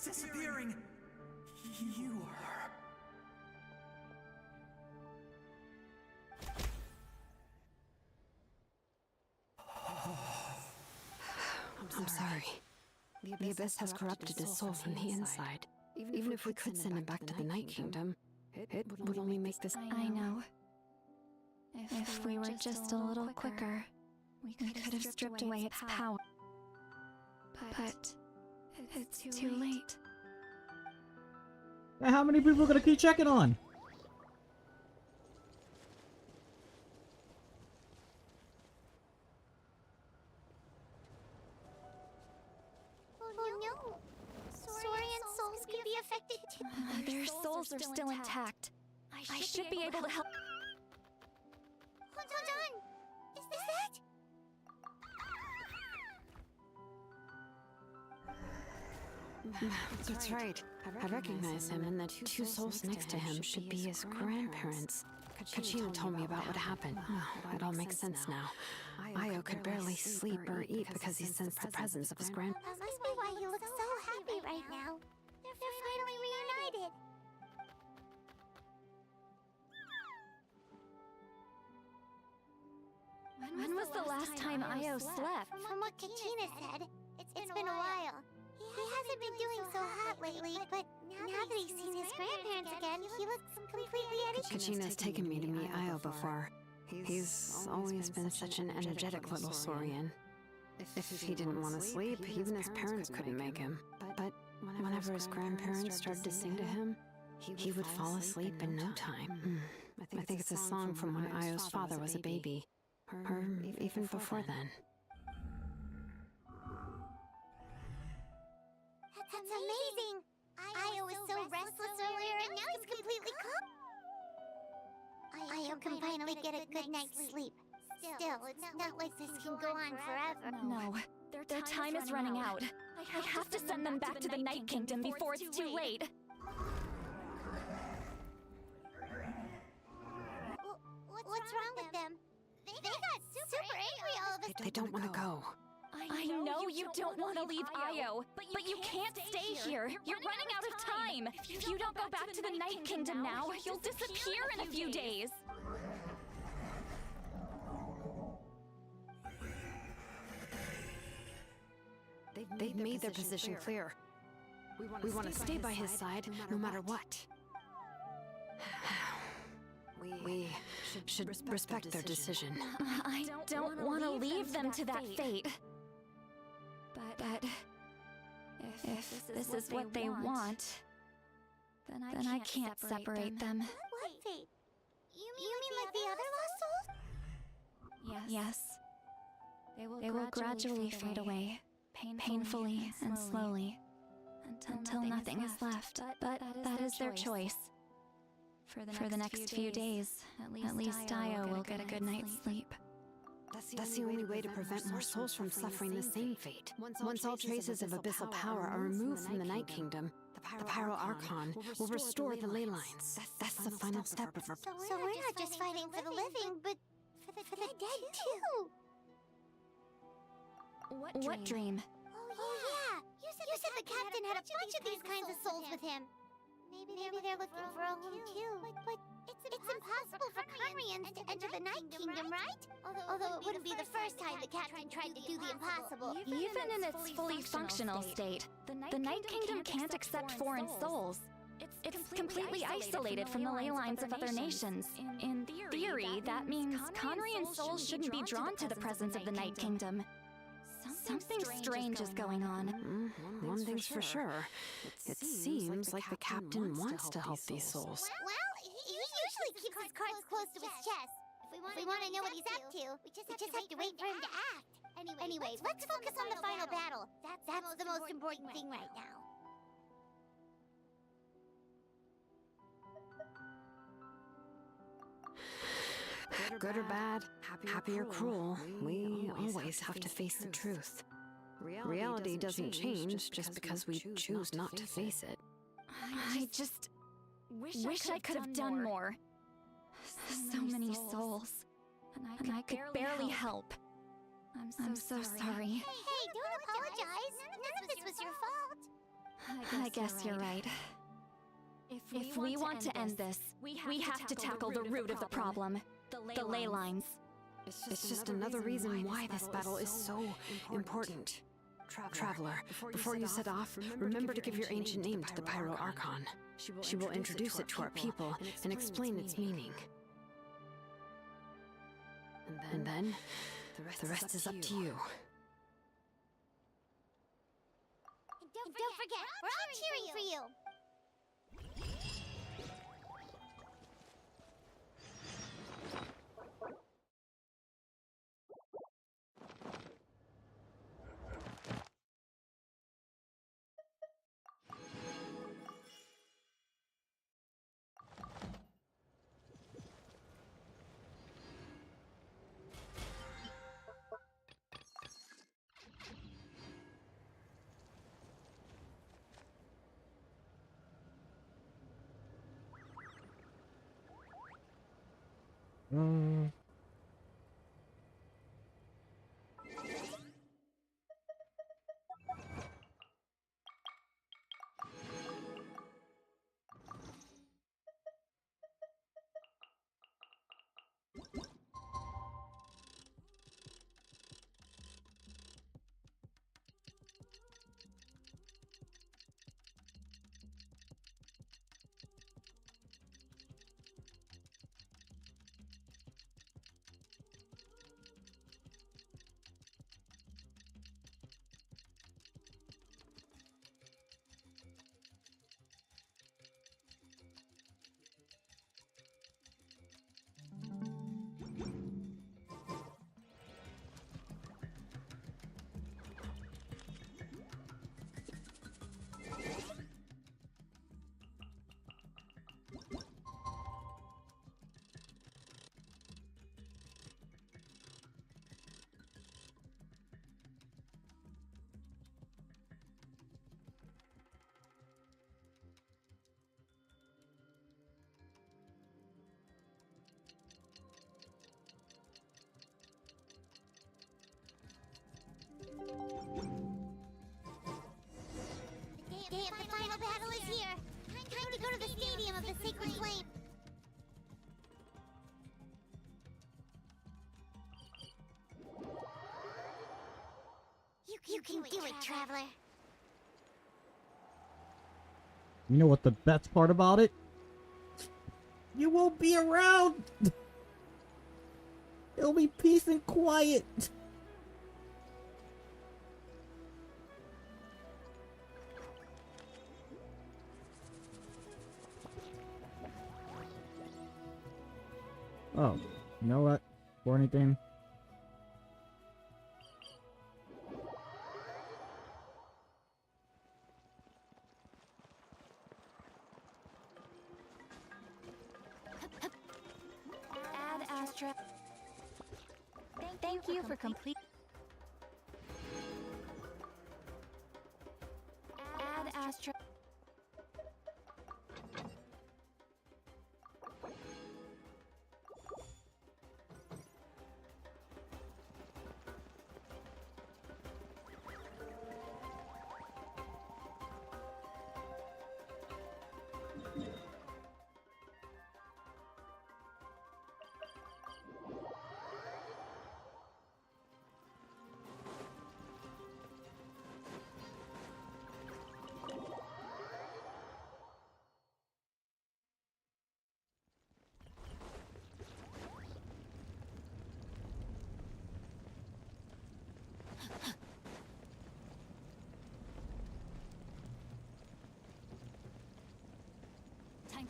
Disappearing. You are. I'm sorry. The abyss has corrupted his soul from the inside. Even if we could send him back to the Night Kingdom, it would only make this... I know. If we were just a little quicker, we could have stripped away its power. But it's too late. And how many people are gonna keep checking on? Oh no! Saurian souls could be affected too. Their souls are still intact. I should be able to help. Hold on! Is that? That's right. I recognize him, and the two souls next to him should be his grandparents. Kachina told me about what happened. Oh, it all makes sense now. Io could barely sleep or eat because he sensed the presence of his grand... That must be why he looks so happy right now. They're finally reunited. When was the last time Io slept? From what Kachina said, it's been a while. He hasn't been doing so hot lately, but now that he's seen his grandparents again, he looks completely at each. Kachina's taken me to meet Io before. He's always been such an energetic little Saurian. If he didn't want to sleep, even his parents couldn't make him. But whenever his grandparents started to sing to him, he would fall asleep in no time. I think it's a song from when Io's father was a baby. Or even before then. That's amazing! Io was so restless earlier and now he's completely calm. Io can finally get a good night's sleep. Still, it's not like this can go on forever. No. Their time is running out. I have to send them back to the Night Kingdom before it's too late. What's wrong with them? They got super angry all of a sudden. They don't want to go. I know you don't want to leave Io, but you can't stay here. You're running out of time. If you don't go back to the Night Kingdom now, you'll disappear in a few days. They've made their position clear. We want to stay by his side, no matter what. We should respect their decision. I don't want to leave them to that fate. But if this is what they want, then I can't separate them. What fate? You mean like the other lost souls? Yes. They will gradually fade away, painfully and slowly, until nothing is left. But that is their choice. For the next few days, at least Io will get a good night's sleep. That's the only way to prevent more souls from suffering the same fate. Once all traces of abyssal power are removed from the Night Kingdom, the Pyro Archon will restore the ley lines. That's the final step of our... So we're not just fighting for the living, but for the dead too. What dream? Oh yeah, you said the captain had a bunch of these kinds of souls with him. Maybe they're looking for a home too. But it's impossible for Conrians to enter the Night Kingdom, right? Although it wouldn't be the first time the captain tried to do the impossible. Even in its fully functional state, the Night Kingdom can't accept foreign souls. It's completely isolated from the ley lines of other nations. In theory, that means Conrian souls shouldn't be drawn to the presence of the Night Kingdom. Something strange is going on. One thing's for sure. It seems like the captain wants to help these souls. Well, he usually keeps his cards close to his chest. If we want to know what he's up to, we just have to wait for him to act. Anyway, let's focus on the final battle. That's the most important thing right now. Good or bad, happy or cruel, we always have to face the truth. Reality doesn't change just because we choose not to face it. I just wish I could have done more. So many souls. And I could barely help. I'm so sorry. Hey, don't apologize. None of this was your fault. I guess you're right. If we want to end this, we have to tackle the root of the problem. The ley lines. It's just another reason why this battle is so important. Traveler, before you set off, remember to give your ancient name to the Pyro Archon. She will introduce it to our people and explain its meaning. And then, the rest is up to you. And don't forget, we're all cheering for you. final battle is here. Time to go to the stadium of the Sacred Flame. You can do it, Traveler. You know what the best part about it? You won't be around! It'll be peace and quiet! Oh, you know what? Or anything? Ad Astra. Thank you for complete. Ad Astra.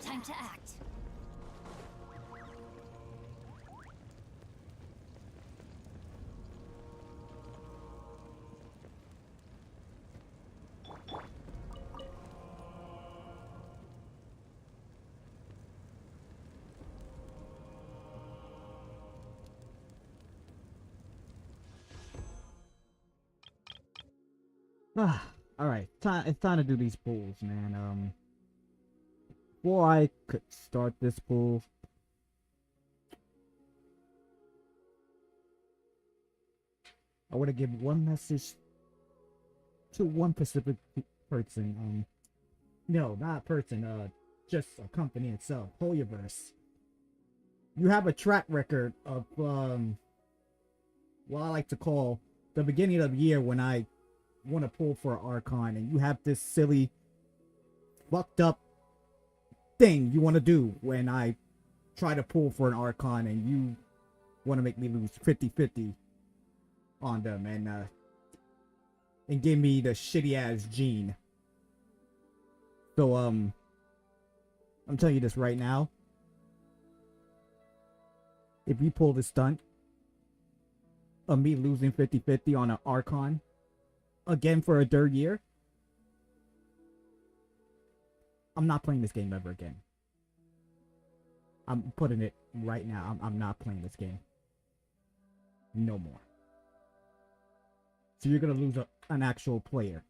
Time to act. Alright, it's time to do these pulls, man. Before I could start this pull, I want to give one message to one specific person. No, not person, just a company itself, Hoyoverse. You have a track record of, what I like to call the beginning of the year when I want to pull for an Archon, and you have this silly, fucked up thing you want to do when I try to pull for an Archon, and you want to make me lose 50-50 on them, and give me the shitty ass gene. So I'm telling you this right now. If you pull the stunt of me losing 50-50 on an Archon again for a third year, I'm not playing this game ever again. I'm putting it right now. I'm not playing this game. No more. So you're gonna lose an actual player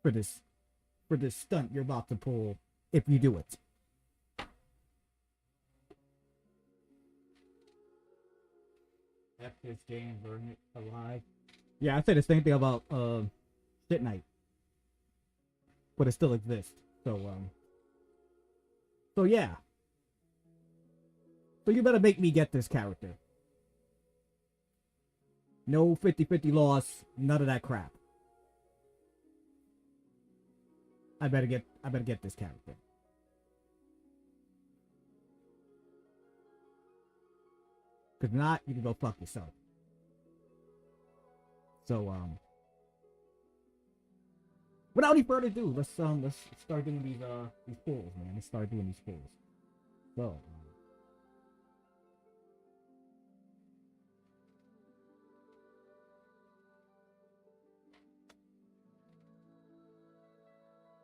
for this stunt you're about to pull if you do it. F this game, burn it alive. Yeah, I said the same thing about Shit Night, but it still exists. So yeah. So you better make me get this character. No 50-50 loss, none of that crap. I better get this character. Cause not, you can go fuck yourself. So without any further ado, let's start doing these pulls, man. Let's start doing these pulls.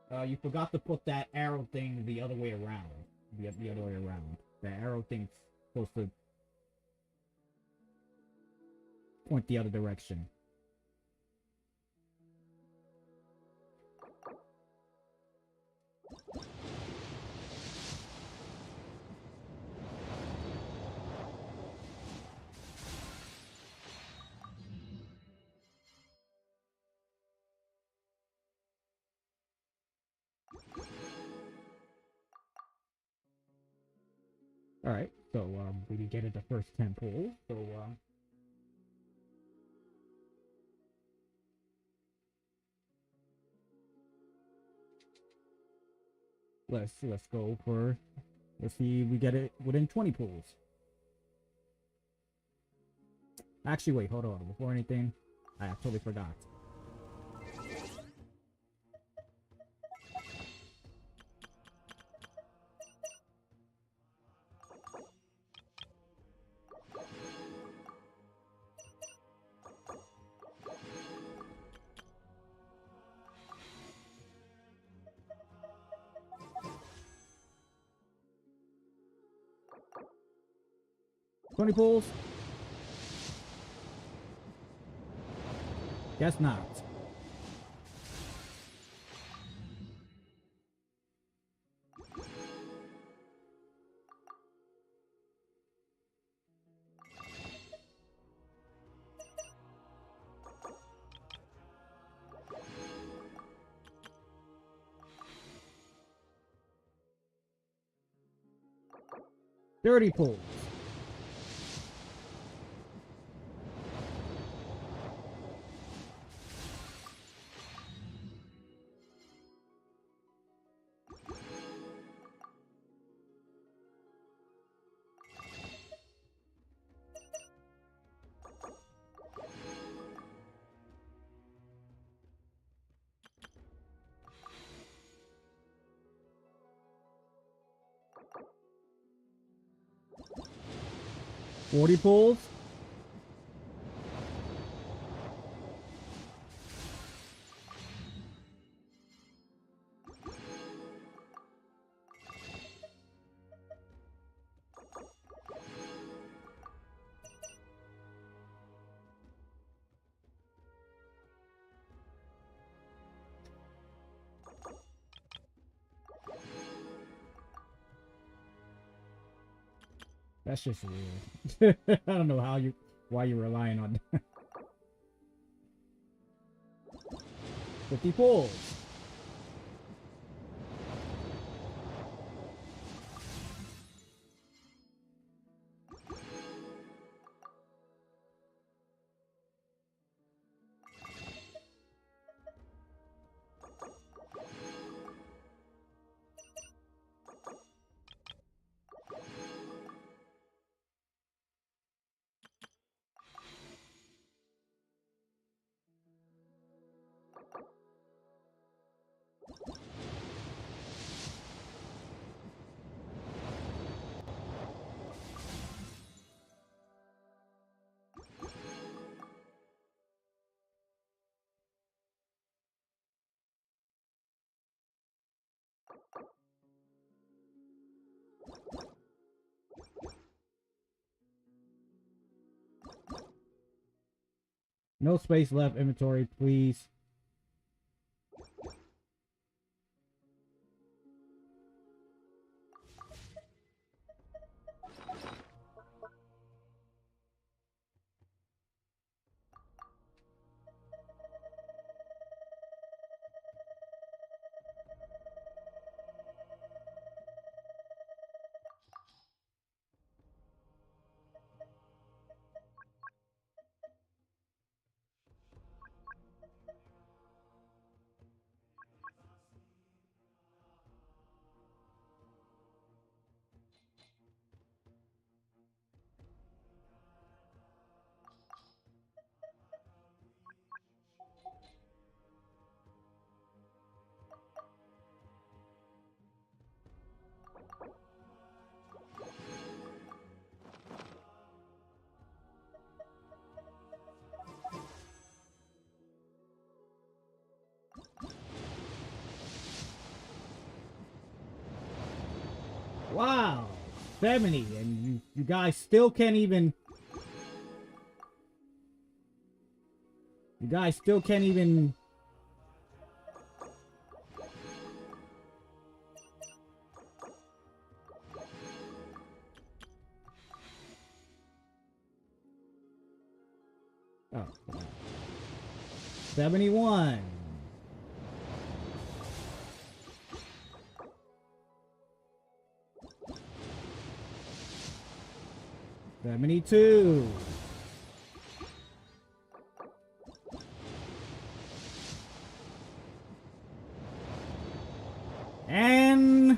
So you forgot to put that arrow thing the other way around. The other way around. The arrow thing's supposed to point the other direction. Alright, so we can get it the first 10 pulls. So let's go for, let's see if we get it within 20 pulls. Actually, wait, hold on. Before anything, I totally forgot. Twenty pulls. Guess not. Thirty pulls. Forty pulls. That's just weird. I don't know why you're relying on that. 50 pulls. No space left inventory, please. Wow, 70, and you guys still can't even. You guys still can't even. Oh, 71. 72. And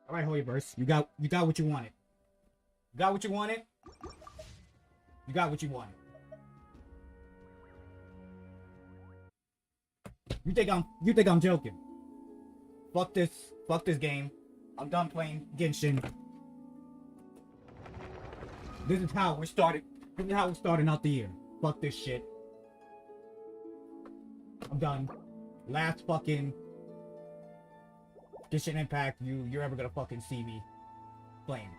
all right, Holy Burst, you got what you wanted. You got what you wanted. You got what you wanted. You think I'm joking? Fuck this game. I'm done playing Genshin. This is how we're starting out the year. Fuck this shit. I'm done. Last fucking Genshin Impact you're ever gonna fucking see me playing.